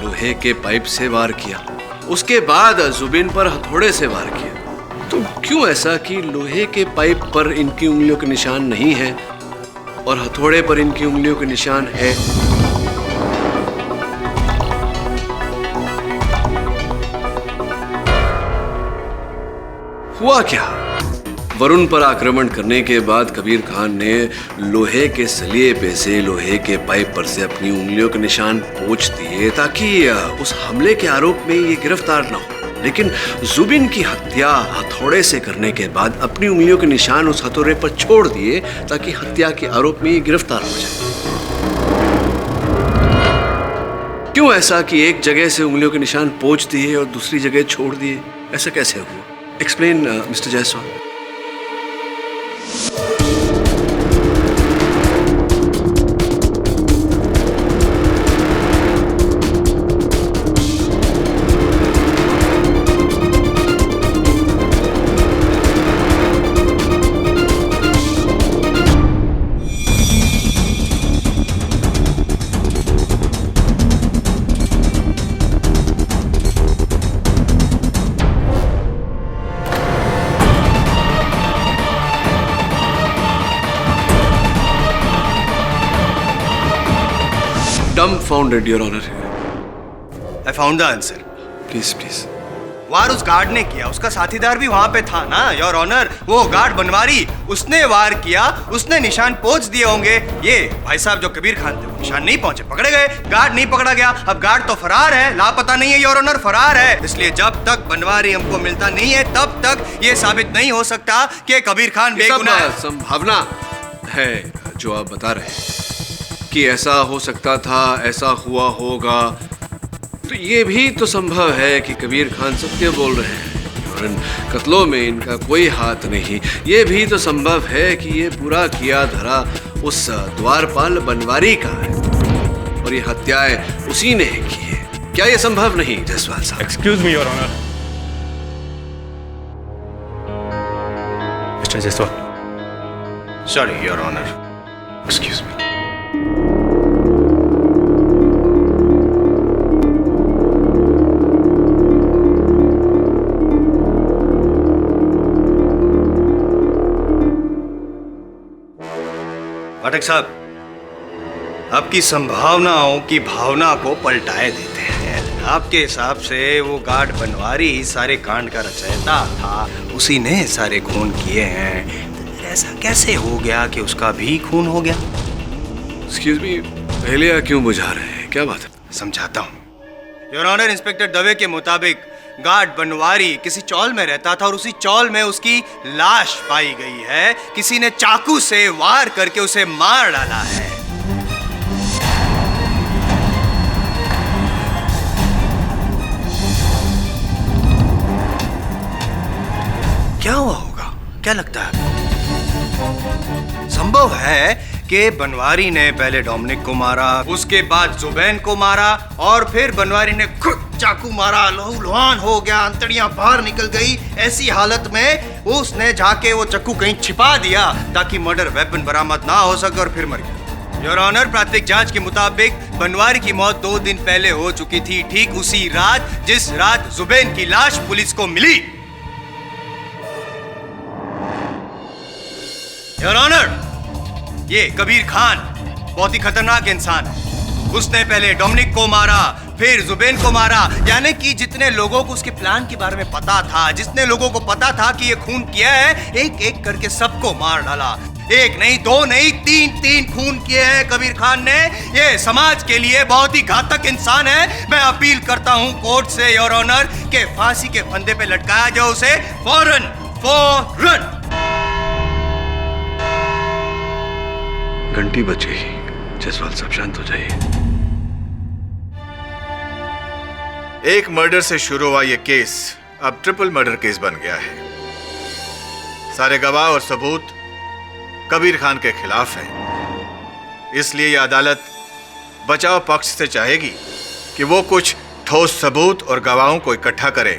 लोहे के पाइप से वार किया, उसके बाद जुबिन पर हथौड़े से वार किया। तो क्यों ऐसा कि लोहे के पाइप पर इनकी उंगलियों के निशान नहीं है और हथौड़े पर इनकी उंगलियों के निशान है? हुआ क्या? वरुण पर आक्रमण करने के बाद कबीर खान ने लोहे के सलिए पे से, लोहे के पाइप पर से अपनी उंगलियों के निशान पोंछ दिए ताकि उस हमले के आरोप में ये गिरफ्तार न हो। लेकिन जुबिन की हत्या हथौड़े से करने के बाद अपनी उंगलियों के निशान उस हथौड़े पर छोड़ दिए ताकि हत्या के आरोप में ये गिरफ्तार हो जाए। क्यों ऐसा कि एक जगह से उंगलियों के निशान पोंछ दिए और दूसरी जगह छोड़ दिए? ऐसा कैसे हुआ? Explain mister Jaiswal. Dumbfounded, Your Honor. I found the answer. Please, please. वार उस गार्ड ने किया, उसका साथीदार भी वहां पे था ना योर ऑनर। वो गार्ड बनवारी, उसने वार किया, उसने निशान पहुंच दिए होंगे। ये भाई साहब जो कबीर खान थे वो निशान नहीं पहुंचे, पकड़े गए, गार्ड नहीं पकड़ा गया। अब गार्ड तो फरार है, लापता नहीं है योर ऑनर, फरार है। इसलिए जब तक बनवारी हमको मिलता नहीं है तब तक ये साबित नहीं हो सकता कि कबीर खान बेगुनाह है। संभावना है जो आप बता रहे हैं कि ऐसा हो सकता था, ऐसा हुआ होगा, तो ये भी तो संभव है कि कबीर खान सत्य बोल रहे हैं और इन कत्लों में इनका कोई हाथ नहीं। ये भी तो संभव है कि ये पूरा किया धरा उस द्वारपाल बनवारी का है और ये हत्याएं उसी ने की है। क्या ये संभव नहीं जायसवाल साहब? Excuse me your honour. Mister Jaiswal. Sorry your honour. Excuse me. Pathak साहब, आपकी संभावनाओं की भावना को पलटाए देते हैं। आपके हिसाब से वो गार्ड बनवारी ही सारे कांड का रचयिता था, उसी ने सारे खून किए हैं। ऐसा कैसे हो गया कि उसका भी खून हो गया? एक्सक्यूज मी, पहले क्यों बुझा रहे हैं? क्या बात है? समझाता हूँ योर ऑनर। इंस्पेक्टर दवे के मुताबिक गार्ड बनवारी किसी चौल में रहता था और उसी चौल में उसकी लाश पाई गई है। किसी ने चाकू से वार करके उसे मार डाला है। क्या हुआ होगा? क्या लगता है? संभव है कि बनवारी ने पहले डोमिनिक को मारा, उसके बाद जुबैन को मारा और फिर बनवारी ने खुद चाकू मारा, लहूलुहान हो गया, अंतड़ियां बाहर निकल गई। ऐसी हालत में उसने जाके वो चाकू कहीं छिपा दिया ताकि मर्डर वेपन बरामद ना हो सके और फिर मर गया। योर ऑनर, प्राथमिक जांच के मुताबिक बनवारी की मौत 2 दिन पहले हो चुकी थी, ठीक उसी रात जिस रात जुबैन की लाश पुलिस को मिली। योर ऑनर, ये कबीर खान बहुत ही खतरनाक इंसान है। उसने पहले डोमिनिक को मारा, फिर जुबैन को मारा, यानी कि जितने लोगों को उसके प्लान के बारे में पता था, जितने लोगों को पता था कि ये खून किया है, एक एक करके सबको मार डाला। 1 नहीं, 2 नहीं, 3 खून किए हैं कबीर खान ने। ये समाज के लिए बहुत ही घातक इंसान है। मैं अपील करता हूँ कोर्ट से योर ऑनर के फांसी के फंदे पे लटकाया जाए उसे फौरन। घंटी बज गई। जायसवाल साहब शांत हो जाइए। एक मर्डर से शुरू हुआ यह केस अब ट्रिपल मर्डर केस बन गया है। सारे गवाह और सबूत कबीर खान के खिलाफ हैं। इसलिए यह अदालत बचाव पक्ष से चाहेगी कि वो कुछ ठोस सबूत और गवाहों को इकट्ठा करे,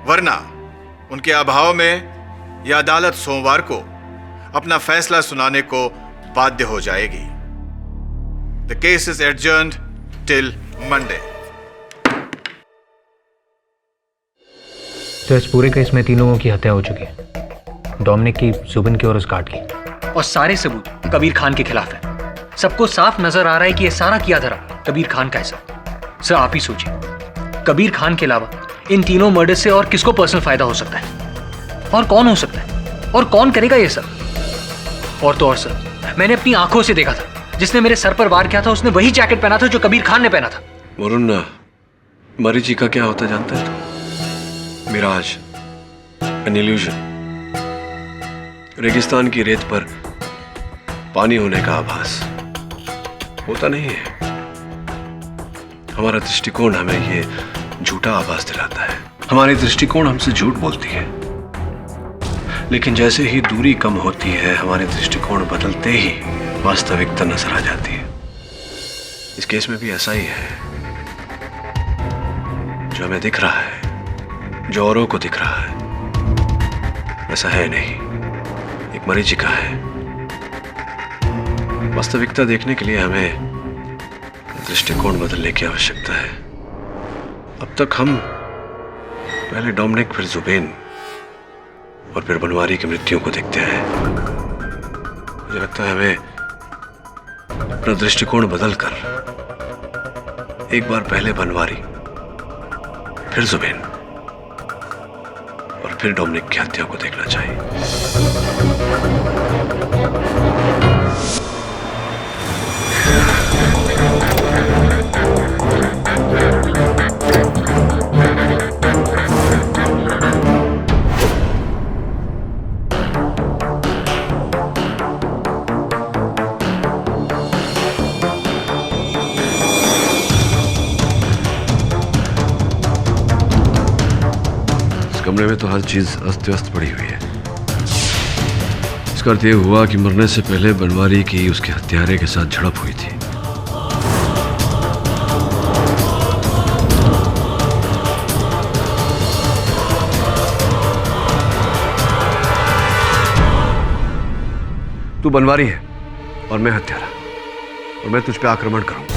वरना उनके अभाव में यह अदालत सोमवार को अपना फैसला सुनाने को बाध्य हो जाएगी। The case is adjourned till Monday. तो इस पूरे केस में 3 लोगों की हत्या हो चुकी है, डोमिनिक की, जुबिन की और उस गार्ड की, और सारे सबूत कबीर खान के खिलाफ है। सबको साफ नजर आ रहा है कि ये सारा किया धरा कबीर खान का है। सर आप ही सोचिए, कबीर खान के अलावा इन तीनों मर्डर से और किसको पर्सनल फायदा हो सकता है, और कौन हो सकता है, और कौन करेगा ये सब? और तो और सर, मैंने अपनी आंखों से देखा था, जिसने मेरे सर पर वार किया था उसने वही जैकेट पहना था जो कबीर खान ने पहना था। वरुण, मरी जी का क्या होता जानता है? मिराज, एन इल्यूजन, रेगिस्तान की रेत पर पानी होने का आभास होता नहीं है। हमारा दृष्टिकोण हमें ये झूठा आभास दिलाता है, हमारी दृष्टिकोण हमसे झूठ बोलती है। लेकिन जैसे ही दूरी कम होती है, हमारे दृष्टिकोण बदलते ही वास्तविकता नजर आ जाती है। इस केस में भी ऐसा ही है। जो हमें दिख रहा है, जो औरों को दिख रहा है, वैसा है नहीं, एक मरीचिका है। वास्तविकता देखने के लिए हमें दृष्टिकोण बदलने की आवश्यकता है। अब तक हम पहले डोमिनिक, फिर जुबेन और फिर बनवारी की मृत्यु को देखते हैं। मुझे लगता है हमें अपना दृष्टिकोण बदलकर एक बार पहले बनवारी, फिर जुबेन और फिर डोमिनिक की हत्या को देखना चाहिए। कमरे में तो हर चीज अस्त व्यस्त पड़ी हुई है। इसका अर्थ यह हुआ कि मरने से पहले बनवारी की उसके हत्यारे के साथ झड़प हुई थी। तू बनवारी है और मैं हत्यारा, और मैं तुझ पे आक्रमण करूंगा।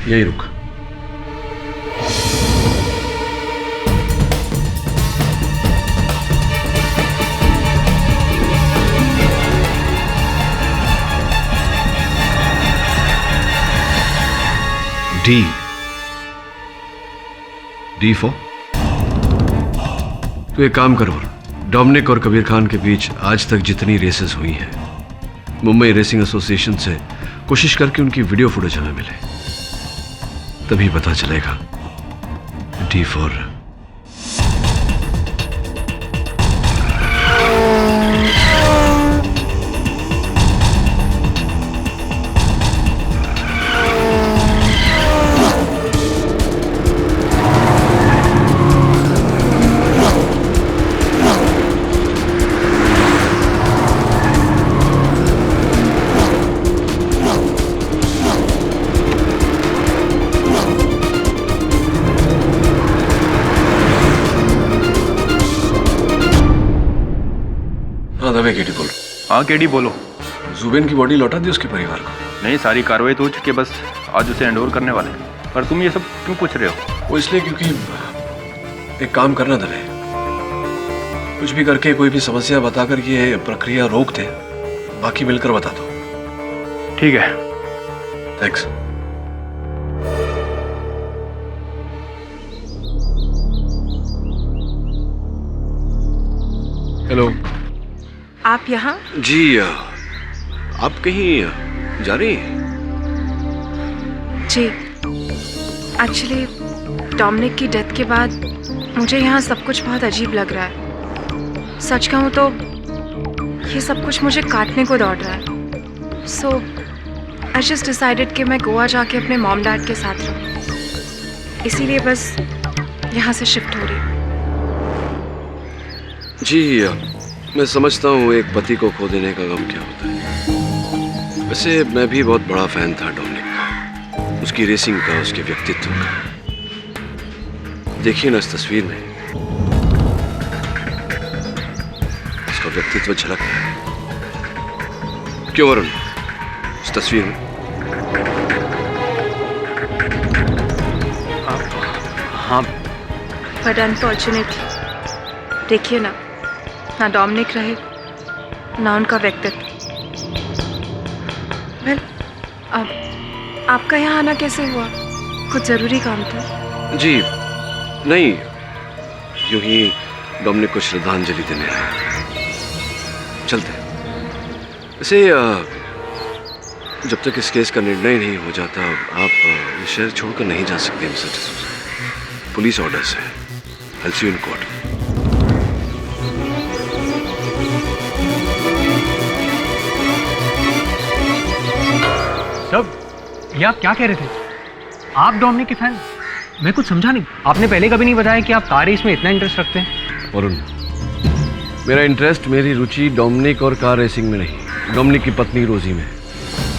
यही रुक। डी फॉर तो एक काम करो, डोमिनिक और कबीर खान के बीच आज तक जितनी रेसेस हुई हैं, मुंबई रेसिंग एसोसिएशन से कोशिश करके उनकी वीडियो फुटेज हमें मिले, तभी पता चलेगा डी फॉर केडी बोलो। हाँ केडी बोलो। जुबेन की बॉडी लौटा दी उसके परिवार को? नहीं, सारी कार्रवाई तो हो चुकी है, बस आज उसे हैंडओवर करने वाले हैं। पर तुम ये सब क्यों पूछ रहे हो? वो इसलिए क्योंकि एक काम करना दले, कुछ भी करके कोई भी समस्या बताकर ये प्रक्रिया रोक दे, बाकी मिलकर बता दो। ठीक है, थैंक्स। हेलो। आप यहाँ? जी, आप कहीं जा रही हैं? जी, एक्चुअली डोमिनिक की डेथ के बाद मुझे यहाँ सब कुछ बहुत अजीब लग रहा है। सच कहूँ तो ये सब कुछ मुझे काटने को दौड़ रहा है। सो आई जस्ट डिसाइडेड कि मैं गोवा जाके अपने मॉम डैड के साथ रहूँ, इसीलिए बस यहाँ से शिफ्ट हो रही हूँ। जी, मैं समझता हूँ एक पति को खो देने का गम क्या होता है। वैसे मैं भी बहुत बड़ा फैन था डोमिनिक का, उसकी रेसिंग का, उसके व्यक्तित्व का। देखिए ना इस तस्वीर में उसका व्यक्तित्व झलक रहा है। क्यों वरुण, इस तस्वीर में? हाँ, बट अनफॉर्चुनेटली देखिए ना डोमिनिक रहे ना उनका व्यक्तित्व। वेल, अब आपका यहाँ आना कैसे हुआ? कुछ जरूरी काम था? जी नहीं, यूं ही डोमिनिक को श्रद्धांजलि देने आए। चलते। वैसे जब तक इस केस का निर्णय नहीं हो जाता आप ये शहर छोड़कर नहीं जा सकते मिस्टर डिसूजा। पुलिस ऑर्डर्स है। I'll see you in court. ये आप क्या कह रहे थे? आप डोमिनिक के फैन? मैं कुछ समझा नहीं। आपने पहले कभी नहीं बताया कि आप कार रेस में इतना इंटरेस्ट रखते हैं। वरुण, मेरा इंटरेस्ट, मेरी रुचि डोमिनिक और कार रेसिंग में नहीं, डोमिनिक की पत्नी रोजी में।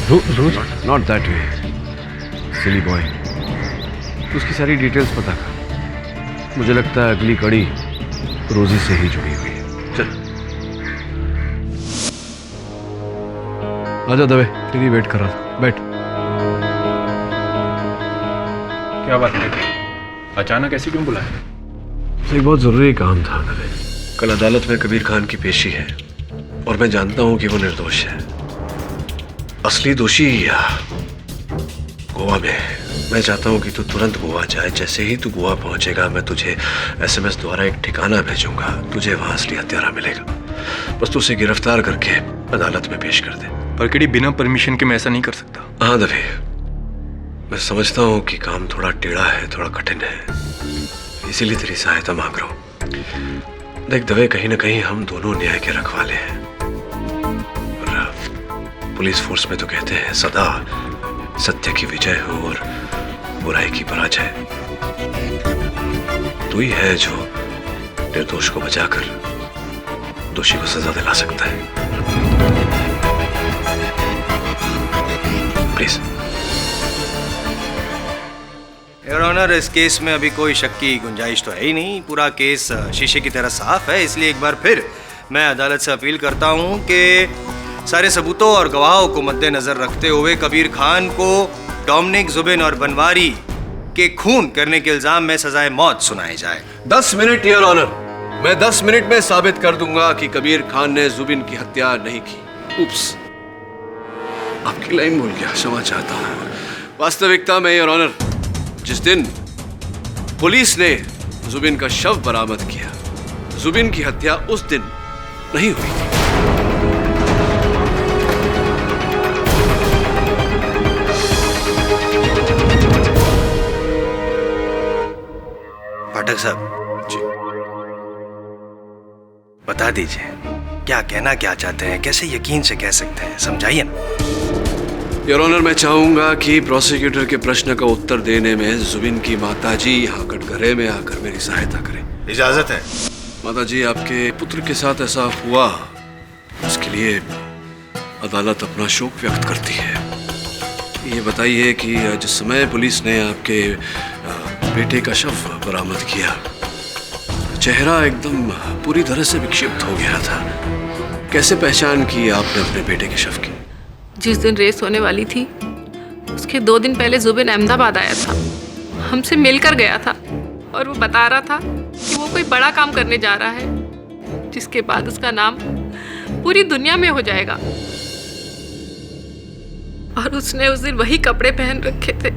रोजी? Not that way, silly boy. उसकी सारी डिटेल्स पता कर। मुझे लगता है अगली कड़ी रोजी से ही जुड़ी हुई है। चल आजा दवे, तेरी वेट कर रहा था। बैठ। क्या बात है? अचानक ऐसे क्यों बुलाया? एक बहुत जरूरी काम था दवे। कल अदालत में कबीर खान की पेशी है और मैं जानता हूं कि वो निर्दोष है। असली दोषी गोवा में है। मैं चाहता हूं कि तू तुरंत गोवा जाए। जैसे ही तू गोवा पहुंचेगा मैं तुझे एसएमएस द्वारा एक ठिकाना भेजूंगा। तुझे वहां असली हत्यारा मिलेगा। बस तू उसे गिरफ्तार करके अदालत में पेश कर दे। पर केडी, बिना परमिशन के मैं ऐसा नहीं कर सकता। हाँ दवे, मैं समझता हूँ कि काम थोड़ा टेढ़ा है, थोड़ा कठिन है, इसीलिए तेरी सहायता मांग रहा हूँ। देख दवे, कहीं ना कहीं हम दोनों न्याय के रखवाले हैं। और पुलिस फोर्स में तो कहते हैं सदा सत्य की विजय हो और बुराई की पराजय। तू ही है जो निर्दोष को बचाकर दोषी को सजा दिला सकता है। प्लीज। योर ऑनर, इस केस में अभी कोई शक की गुंजाइश तो है ही नहीं। पूरा केस शीशे की तरह साफ है। इसलिए एक बार फिर मैं अदालत से अपील करता हूं कि सारे सबूतों और गवाहों को मद्देनजर रखते हुए कबीर खान को डोमिनिक, जुबिन और बनवारी के खून करने के इल्जाम में सजाए मौत सुनाई जाए। 10 मिनट योर ऑनर। मैं 10 मिनट में साबित कर दूंगा कि कबीर खान ने जुबिन की हत्या नहीं की। उप्स, आपकी लाइन भूल गया, क्षमा चाहता हूं। वास्तविकता में योर ऑनर, जिस दिन पुलिस ने जुबिन का शव बरामद किया, जुबिन की हत्या उस दिन नहीं हुई थी। पाठक साहब जी, बता दीजिए क्या कहना क्या चाहते हैं, कैसे यकीन से कह सकते हैं, समझाइए ना। योर ऑनर, मैं चाहूंगा कि प्रोसिक्यूटर के प्रश्न का उत्तर देने में जुबिन की माताजी यहाँ कटघरे में आकर मेरी सहायता करें। इजाजत है? माताजी, आपके पुत्र के साथ ऐसा हुआ, उसके लिए अदालत अपना शोक व्यक्त करती है। ये बताइए कि जिस समय पुलिस ने आपके बेटे का शव बरामद किया, चेहरा एकदम पूरी तरह से विक्षिप्त हो गया था। कैसे पहचान की आपने अपने बेटे के शव की? जिस दिन रेस होने वाली थी उसके 2 दिन पहले जुबिन अहमदाबाद आया था, हमसे मिलकर गया था और वो बता रहा था कि वो कोई बड़ा काम करने जा रहा है जिसके बाद उसका नाम पूरी दुनिया में हो जाएगा। और उसने उस दिन वही कपड़े पहन रखे थे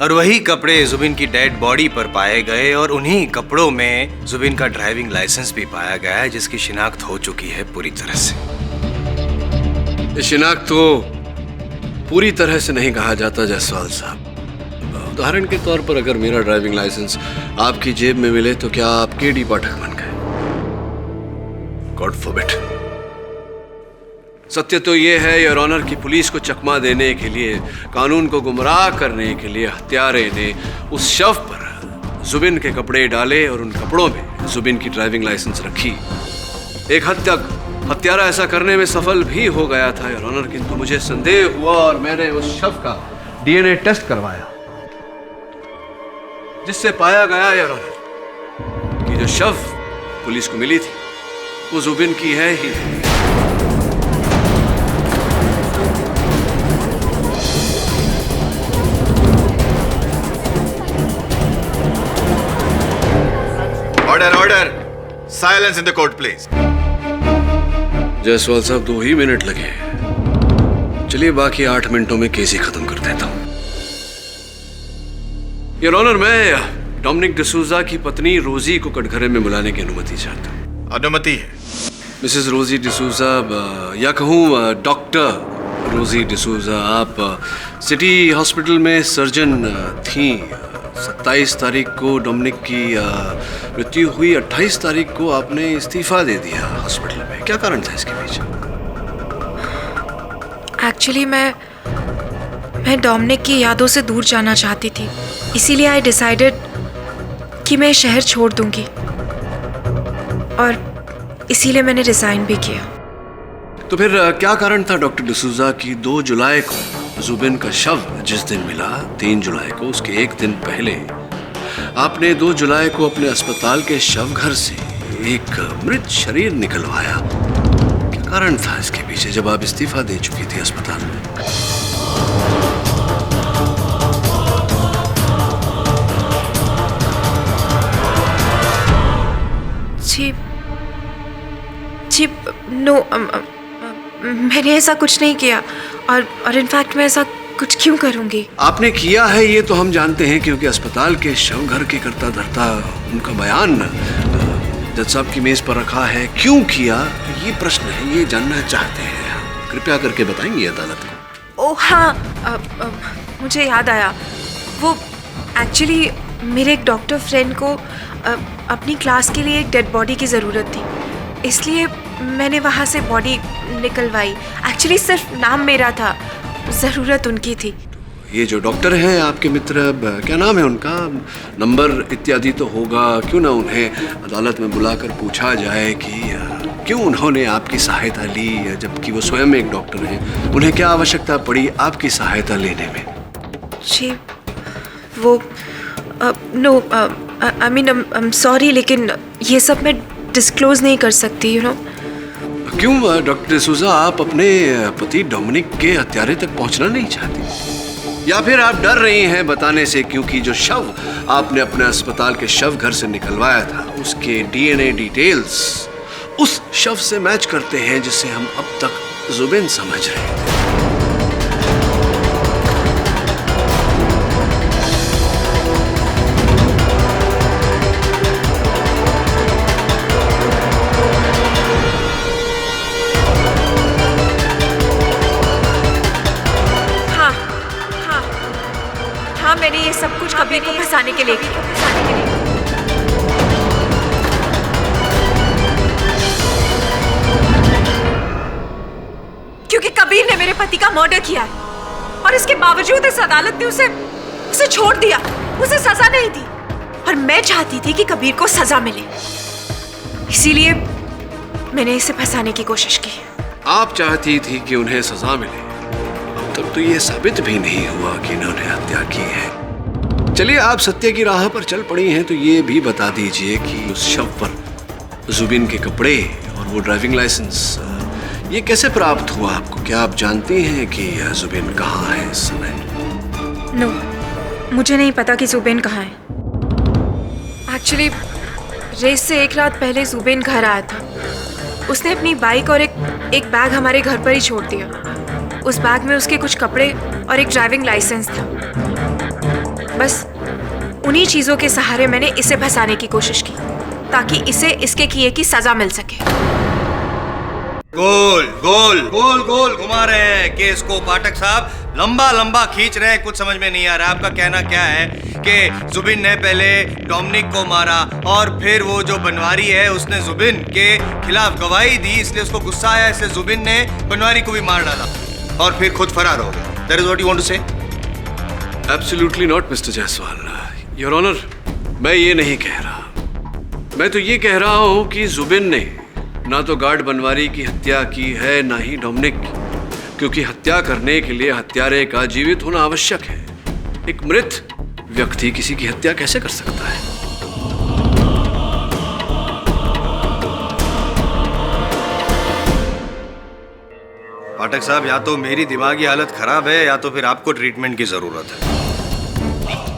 और वही कपड़े जुबिन की डेड बॉडी पर पाए गए और उन्हीं कपड़ों में जुबिन का ड्राइविंग लाइसेंस भी पाया गया है, जिसकी शिनाख्त हो चुकी है पूरी तरह से। शिनाख्त तो पूरी तरह से नहीं कहा जाता जायसवाल साहब। उदाहरण के तौर पर अगर मेरा ड्राइविंग लाइसेंस आपकी जेब में मिले तो क्या आप केडी पाठक बन गए? God forbid. सत्य तो यह है योर ऑनर कि पुलिस को चकमा देने के लिए, कानून को गुमराह करने के लिए हत्यारे ने उस शव पर जुबिन के कपड़े डाले और उन कपड़ों में जुबिन की ड्राइविंग लाइसेंस रखी। एक हद तक हत्यारा ऐसा करने में सफल भी हो गया था योर ऑनर, किंतु मुझे संदेह हुआ और मैंने उस शव का डीएनए टेस्ट करवाया, जिससे पाया गया योर ऑनर कि जो शव पुलिस को मिली थी वो जुबिन की है ही। Order, order, silence in the court please. Jaiswal साहब, 2 ही मिनट लगे, चलिए बाकी 8 मिनटों में केस ही खत्म कर देता हूं। योर ऑनर, मैं डोमिनिक डिसूजा की पत्नी रोजी को कटघरे में बुलाने की अनुमति चाहता हूं। अनुमति है। मिसेस रोजी डिसूजा, या कहूं डॉक्टर रोजी डिसूजा, आप सिटी हॉस्पिटल में सर्जन थी। 27 तारीख को डोमिनिक की मृत्यु हुई, 28 तारीख को आपने इस्तीफा दे दिया हॉस्पिटल में। क्या कारण था इसके पीछे? एक्चुअली मैं मैं डोमिनिक की यादों से दूर जाना चाहती थी, इसीलिए आई डिसाइडेड कि मैं शहर छोड़ दूंगी और इसीलिए मैंने रिजाइन भी किया। तो फिर क्या कारण था डॉक्टर डिसूजा कि 2 जुलाई को जुबिन का शव जिस दिन मिला, 3 जुलाई को उसके एक दिन पहले आपने 2 जुलाई को अपने अस्पताल के शव घर से एक मृत शरीर निकलवाया? क्या कारण था इसके पीछे जब आप इस्तीफा दे चुकी थी अस्पताल में? जी नो, मैंने ऐसा कुछ नहीं किया और इनफैक्ट मैं ऐसा कुछ क्यों करूंगी? आपने किया है ये तो हम जानते हैं, क्योंकि अस्पताल के शव घर के करता धरता उनका बयान जज साहब की मेज पर रखा है। क्यों किया ये प्रश्न है, ये जानना चाहते हैं। कृपया करके बताएंगे अदालत को। ओह हाँ, मुझे याद आया। वो एक्चुअली मेरे एक डॉक्टर फ्रेंड को अपनी क्लास के लिए एक डेड बॉडी की ज़रूरत थी, इसलिए मैंने वहाँ से बॉडी निकलवाई। एक्चुअली सिर्फ नाम मेरा था, ज़रूरत उनकी थी। ये जो डॉक्टर हैं आपके मित्र, क्या नाम है उनका? नंबर इत्यादि तो होगा। क्यों ना उन्हें अदालत में बुलाकर पूछा जाए कि क्यों उन्होंने आपकी सहायता ली, जबकि वो स्वयं एक डॉक्टर हैं। उन्हें क्या आवश्यकता पड़ी आपकी सहायता लेने में? जी वो no, I mean I am sorry, लेकिन ये सब मैं डिस्क्लोज नहीं कर सकती, यू नो। क्यों डॉक्टर डिसूजा, आप अपने पति डोमिनिक के हत्यारे तक पहुंचना नहीं चाहती, या फिर आप डर रही हैं बताने से क्योंकि जो शव आपने अपने अस्पताल के शव घर से निकलवाया था उसके डीएनए डिटेल्स उस शव से मैच करते हैं जिसे हम अब तक जुबिन समझ रहे थे? मैंने ये सब कुछ कबीर को फंसाने के लिए क्योंकि कबीर ने मेरे पति का मर्डर किया है और इसके बावजूद इस अदालत ने उसे छोड़ दिया, उसे सजा नहीं दी। और मैं चाहती थी कि कबीर को सजा मिले, इसीलिए मैंने इसे फंसाने की कोशिश की। आप चाहती थी कि उन्हें सजा मिले, अब तक तो ये साबित भी नहीं हुआ कि इन्होंने हत्या की है। चलिए, आप सत्य की राह पर चल पड़ी हैं तो ये भी बता दीजिए कि उस शव पर जुबिन के कपड़े और वो ड्राइविंग लाइसेंस ये कैसे प्राप्त हुआ आपको? क्या आप जानती हैं कि जुबिन कहाँ है इस समय? नो, मुझे नहीं पता कि जुबिन कहाँ है। एक्चुअली रेस से एक रात पहले जुबिन घर आया था। उसने अपनी बाइक और एक बैग हमारे घर पर ही छोड़ दिया। उस बैग में उसके कुछ कपड़े और एक ड्राइविंग लाइसेंस था। बस उन्हीं चीजों के सहारे मैंने इसे फंसाने की कोशिश की ताकि इसे इसके किए की सजा मिल सके। गोल गोल गोल गोल घुमा रहे हैं केस को पाठक साहब, लंबा लंबा खींच रहे हैं। कुछ समझ में नहीं आ रहा आपका कहना क्या है कि जुबिन ने पहले डोमिनिक को मारा और फिर वो जो बनवारी है उसने जुबिन के खिलाफ गवाही दी, इसलिए उसको गुस्सा आया, इसलिए जुबिन ने बनवारी को भी मार डाला और फिर खुद फरार हो गया। That is what you want to say? Absolutely not, Mr. Jaiswal. Your Honor, मैं ये नहीं कह रहा। मैं तो ये कह रहा हूँ कि जुबिन ने ना तो गार्ड बनवारी की हत्या की है, ना ही डोमिनिक की, क्योंकि हत्या करने के लिए हत्यारे का जीवित होना आवश्यक है। एक मृत व्यक्ति किसी की हत्या कैसे कर सकता है? पाठक साहब, या तो मेरी दिमागी हालत खराब है या तो फिर आपको ट्रीटमेंट की जरूरत है।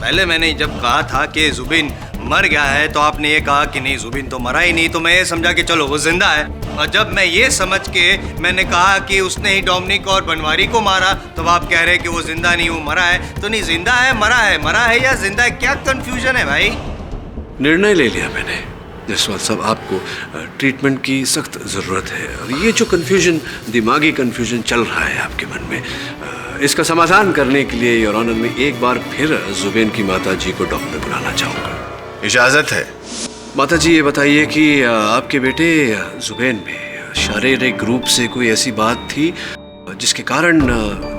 पहले मैंने जब कहा था कि जुबिन मर गया है तो आपने ये कहा कि नहीं, जुबिन तो मरा ही नहीं, तो मैं ये समझा कि चलो वो जिंदा है। और जब मैं ये समझ के मैंने कहा कि उसने ही डोमिनिक और बनवारी को मारा तो आप कह रहे हैं कि वो जिंदा नहीं, वो मरा है। तो नहीं, जिंदा है, मरा है या जिंदा है, क्या कंफ्यूजन है भाई? निर्णय ले लिया मैंने जायसवाल साहब, आपको ट्रीटमेंट की सख्त ज़रूरत है। और ये जो कन्फ्यूजन, दिमागी कन्फ्यूजन चल रहा है आपके मन में, इसका समाधान करने के लिए योर ऑनर में एक बार फिर जुबेन की माता जी को डॉक्टर में बुलाना चाहूँगा। इजाज़त है। माता जी, ये बताइए कि आपके बेटे जुबेन में शारीरिक रूप से कोई ऐसी बात थी जिसके कारण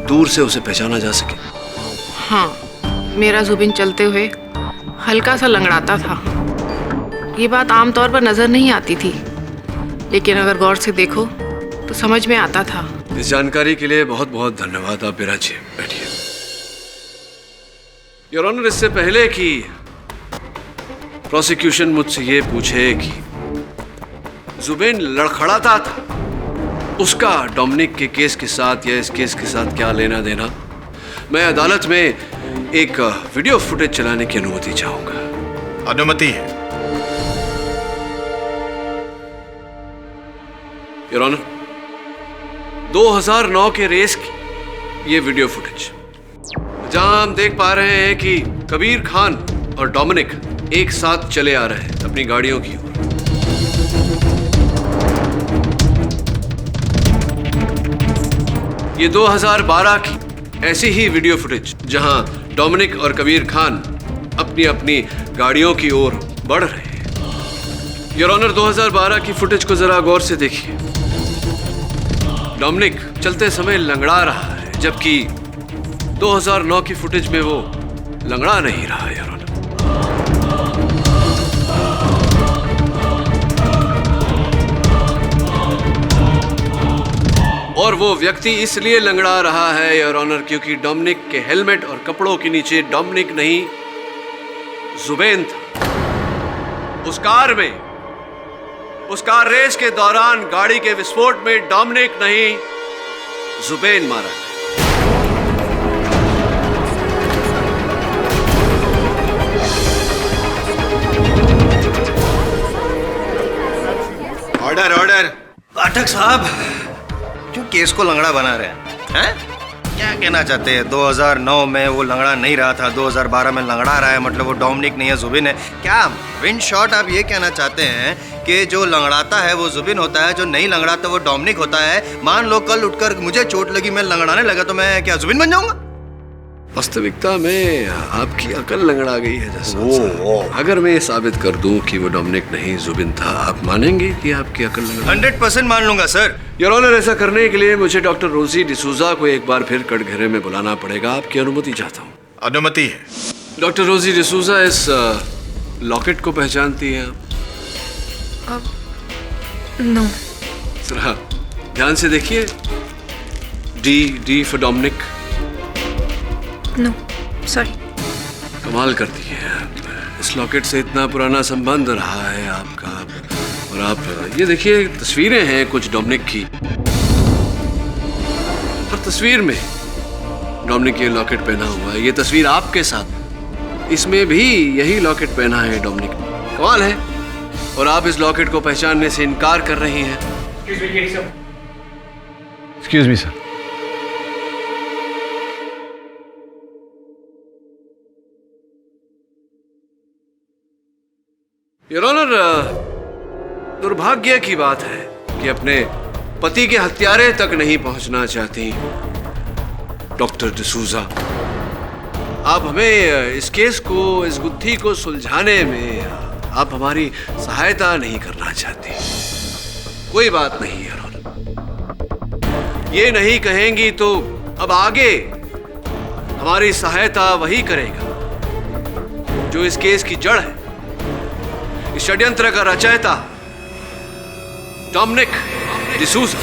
दूर से उसे पहचाना जा सके? हाँ, मेरा जुबिन चलते हुए हल्का सा लंगड़ाता था। ये बात आमतौर पर नजर नहीं आती थी, लेकिन अगर गौर से देखो तो समझ में आता था। इस जानकारी के लिए बहुत बहुत धन्यवाद। आप विराजिए, बैठिए। योर ऑनर, इससे पहले कि प्रोसिक्यूशन मुझसे ये पूछे कि जुबेन लड़खड़ाता था, उसका डोमिनिक के केस के साथ या इस केस के साथ क्या लेना देना, मैं अदालत में एक वीडियो फुटेज चलाने की अनुमति चाहूंगा। अनुमति है। योर ऑनर, 2009 के रेस की ये वीडियो फुटेज, जहां हम देख पा रहे हैं कि कबीर खान और डोमिनिक एक साथ चले आ रहे हैं अपनी गाड़ियों की ओर। ये 2012 की ऐसी ही वीडियो फुटेज, जहां डोमिनिक और कबीर खान अपनी अपनी गाड़ियों की ओर बढ़ रहे हैं। योर ऑनर, 2012 की फुटेज को जरा गौर से देखिए। डोमिनिक चलते समय लंगड़ा रहा है, जबकि 2009 की फुटेज में वो लंगड़ा नहीं रहा है। योर ऑनर, और वो व्यक्ति इसलिए लंगड़ा रहा है योर ऑनर, क्योंकि डोमिनिक के हेलमेट और कपड़ों के नीचे डोमिनिक नहीं जुबेन था। उस कार रेस के दौरान गाड़ी के विस्फोट में डोमिनिक नहीं जुबेन मारा। Order order. पाठक साहब, क्यों केस को लंगड़ा बना रहे हैं? क्या कहना चाहते हैं? 2009 में वो लंगड़ा नहीं रहा था, 2012 में लंगड़ा रहा है, मतलब वो डोमिनिक नहीं है, जुबिन है। क्या विन शॉट आप ये कहना चाहते हैं कि जो लंगड़ाता है वो जुबिन होता है, जो नहीं लंगड़ाता वो डोमिनिक होता है? मान लो कल उठकर मुझे चोट लगी, मैं लंगड़ाने लगा, तो मैं क्या जुबिन बन जाऊंगा? वास्तविकता में आपकी अकल लंगड़ा गई है जसवंत। अगर मैं ये साबित कर दूं कि वो डोमिनिक नहीं जुबिन था, आप मानेंगे कि आपकी अकल लंगड़ा? 100% मान लूंगा सर। योर ऑनर, ऐसा करने के लिए मुझे डॉक्टर रोजी डिसूजा को एक बार फिर कटघरे में बुलाना पड़ेगा। आपकी अनुमति चाहता हूँ। अनुमति है। डॉक्टर रोजी डिसूजा, इस लॉकेट को पहचानती हैं आप? नो। जरा ध्यान से देखिए। D for Dominic. No, sorry. कमाल करती है आप। इस लॉकेट से इतना पुराना संबंध रहा है आपका, और आप ये देखिए, तस्वीरें हैं कुछ डोमिनिक की। हर तस्वीर में डोमिनिक ये लॉकेट पहना हुआ है। ये तस्वीर आपके साथ, इसमें भी यही लॉकेट पहना है डोमिनिक। कमाल है। और आप इस लॉकेट को पहचानने से इनकार कर रही हैं। Excuse me sir. Your honour, दुर्भाग्य की बात है कि अपने पति के हत्यारे तक नहीं पहुंचना चाहती डॉक्टर डिसूजा। आप हमें इस केस को, इस गुत्थी को सुलझाने में आप हमारी सहायता नहीं करना चाहती। कोई बात नहीं योर ऑनर, ये नहीं कहेंगी तो अब आगे हमारी सहायता वही करेगा जो इस केस की जड़ है, इस षड्यंत्र का रचयिता डोमिनिक डिसूजा।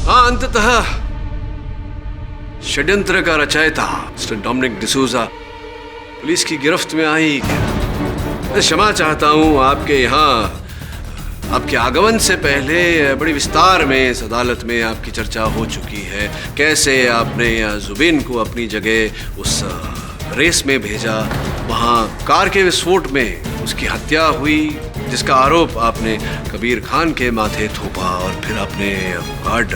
हाँ, अंततः षड्यंत्र का रचयिता मिस्टर डोमिनिक डिसूजा पुलिस की गिरफ्त में आई। मैं क्षमा चाहता हूं, आपके यहाँ आपके आगमन से पहले बड़ी विस्तार में इस अदालत में आपकी चर्चा हो चुकी है। कैसे आपने जुबिन को अपनी जगह उस रेस में भेजा, वहाँ कार के विस्फोट में उसकी हत्या हुई, जिसका आरोप आपने कबीर खान के माथे थोपा, और फिर आपने गार्ड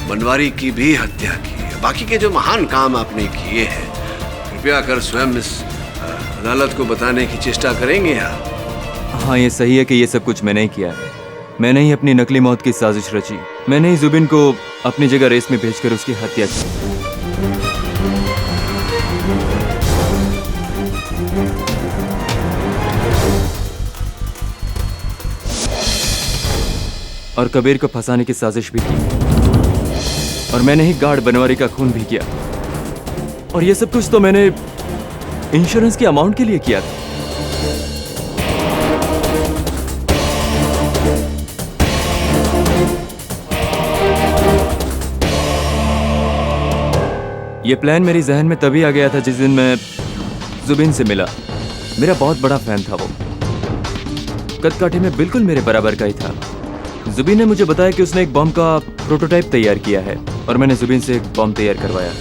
बनवारी की भी हत्या की। बाकी के जो महान काम आपने किए हैं, कृपया कर स्वयं इस अदालत को बताने की चेष्टा करेंगे आप? हाँ, ये सही है कि ये सब कुछ मैंने ही किया है, मैंने ही अपनी नकली मौत की साजिश रची। मैंने ही जुबिन को अपनी जगह रेस में भेजकर उसकी हत्या की। और कबीर को फंसाने की साजिश भी की। और मैंने ही गार्ड बनवारी का खून भी किया। और ये सब कुछ तो मैंने इंश्योरेंस के अमाउंट के लिए किया था। ये प्लान मेरी जहन में तभी आ गया था जिस दिन मैं जुबिन से मिला। मेरा बहुत बड़ा फैन था वो। कदकाठी में बिल्कुल मेरे बराबर का ही था। जुबिन ने मुझे बताया कि उसने एक बम का प्रोटोटाइप तैयार किया है और मैंने जुबिन से एक बम तैयार करवाया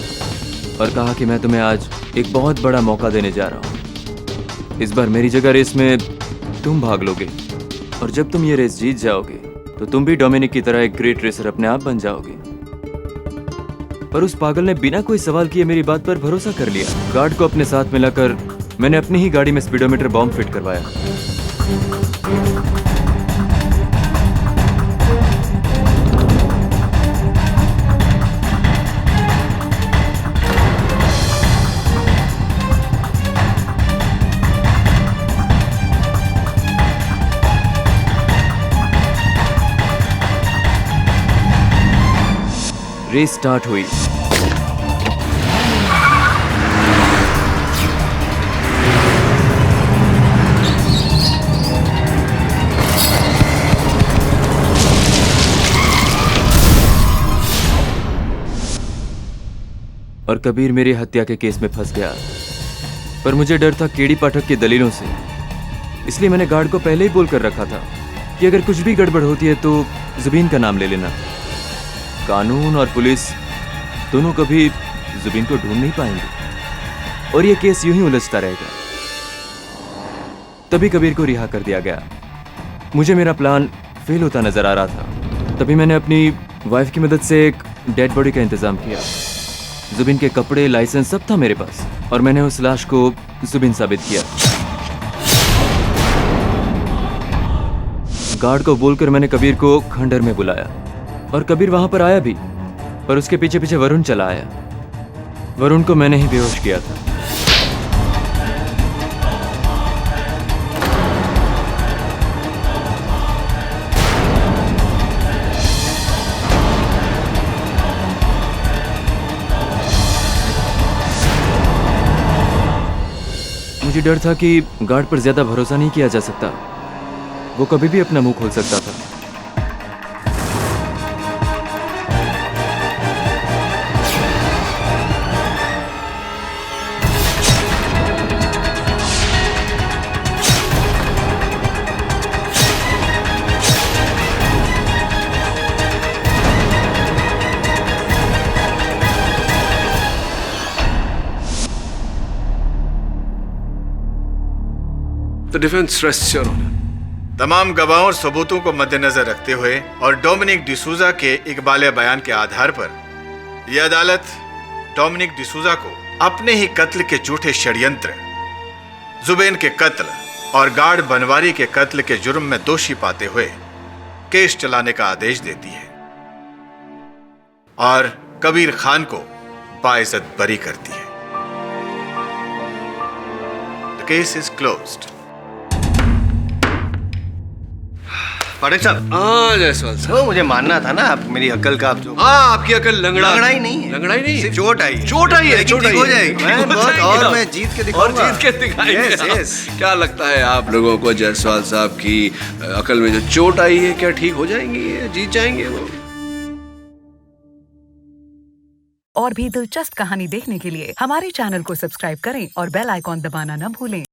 और कहा कि मैं तुम्हें आज एक बहुत बड़ा मौका देने जा रहा हूँ। इस बार मेरी जगह रेस में तुम भाग लोगे और जब तुम ये रेस जीत जाओगे तो तुम भी डोमिनिक की तरह एक ग्रेट रेसर अपने आप बन जाओगे। पर उस पागल ने बिना कोई सवाल किए मेरी बात पर भरोसा कर लिया। गार्ड को अपने साथ मिलाकर मैंने अपनी ही गाड़ी में स्पीडोमीटर बॉम्ब फिट करवाया। रेस स्टार्ट हुई। और कबीर मेरी हत्या के केस में फंस गया। पर मुझे डर था केडी पाठक की दलीलों से, इसलिए मैंने गार्ड को पहले ही बोल कर रखा था कि अगर कुछ भी गड़बड़ होती है तो जुबिन का नाम ले लेना। कानून और पुलिस दोनों कभी जुबिन को ढूंढ नहीं पाएंगे और ये केस यूं ही उलझता रहेगा। तभी कबीर को रिहा कर दिया गया। मुझे मेरा प्लान फेल होता नजर आ रहा था। तभी मैंने अपनी वाइफ की मदद से एक डेड बॉडी का इंतजाम किया। जुबिन के कपड़े, लाइसेंस सब था मेरे पास और मैंने उस लाश को जुबिन साबित किया। गार्ड को बोलकर मैंने कबीर को खंडर में बुलाया और कबीर वहां पर आया भी, पर उसके पीछे पीछे वरुण चला आया। वरुण को मैंने ही बेहोश किया था। मुझे डर था कि गार्ड पर ज्यादा भरोसा नहीं किया जा सकता। वो कभी भी अपना मुंह खोल सकता था। The defense rests your honor. तमाम गवाहों और सबूतों को मद्देनजर रखते हुए और डोमिनिक डिसूजा के इकबाले बयान के आधार पर यह अदालत डोमिनिक डिसूजा को अपने ही कत्ल के झूठे षड्यंत्र, जुबेन के कत्ल और गार्ड बनवारी के कत्ल के जुर्म में दोषी पाते हुए केस चलाने का आदेश देती है और कबीर खान को बाइज्जत बरी करती है। The case is closed. पाठक साहब। हाँ जायसवाल साहब। वो मुझे मानना था ना, आप मेरी अकल का आप जो। हाँ आपकी अकल लंगड़ाई नहीं है। लंगड़ाई नहीं, सिर्फ चोट आई है। चोट आई है, चोट आई हो जाएगी। मैं बहुत और मैं जीत के दिखाऊंगा। और जीत के दिखाएंगे। Yes, yes. क्या लगता है आप लोगों को जायसवाल साहब की अकल में जो चोट आई है क्या ठीक हो जाएंगी, जीत जाएंगे वो? और भी दिलचस्प कहानी देखने के लिए हमारे चैनल को सब्सक्राइब करें और बेल आइकॉन दबाना न भूलें।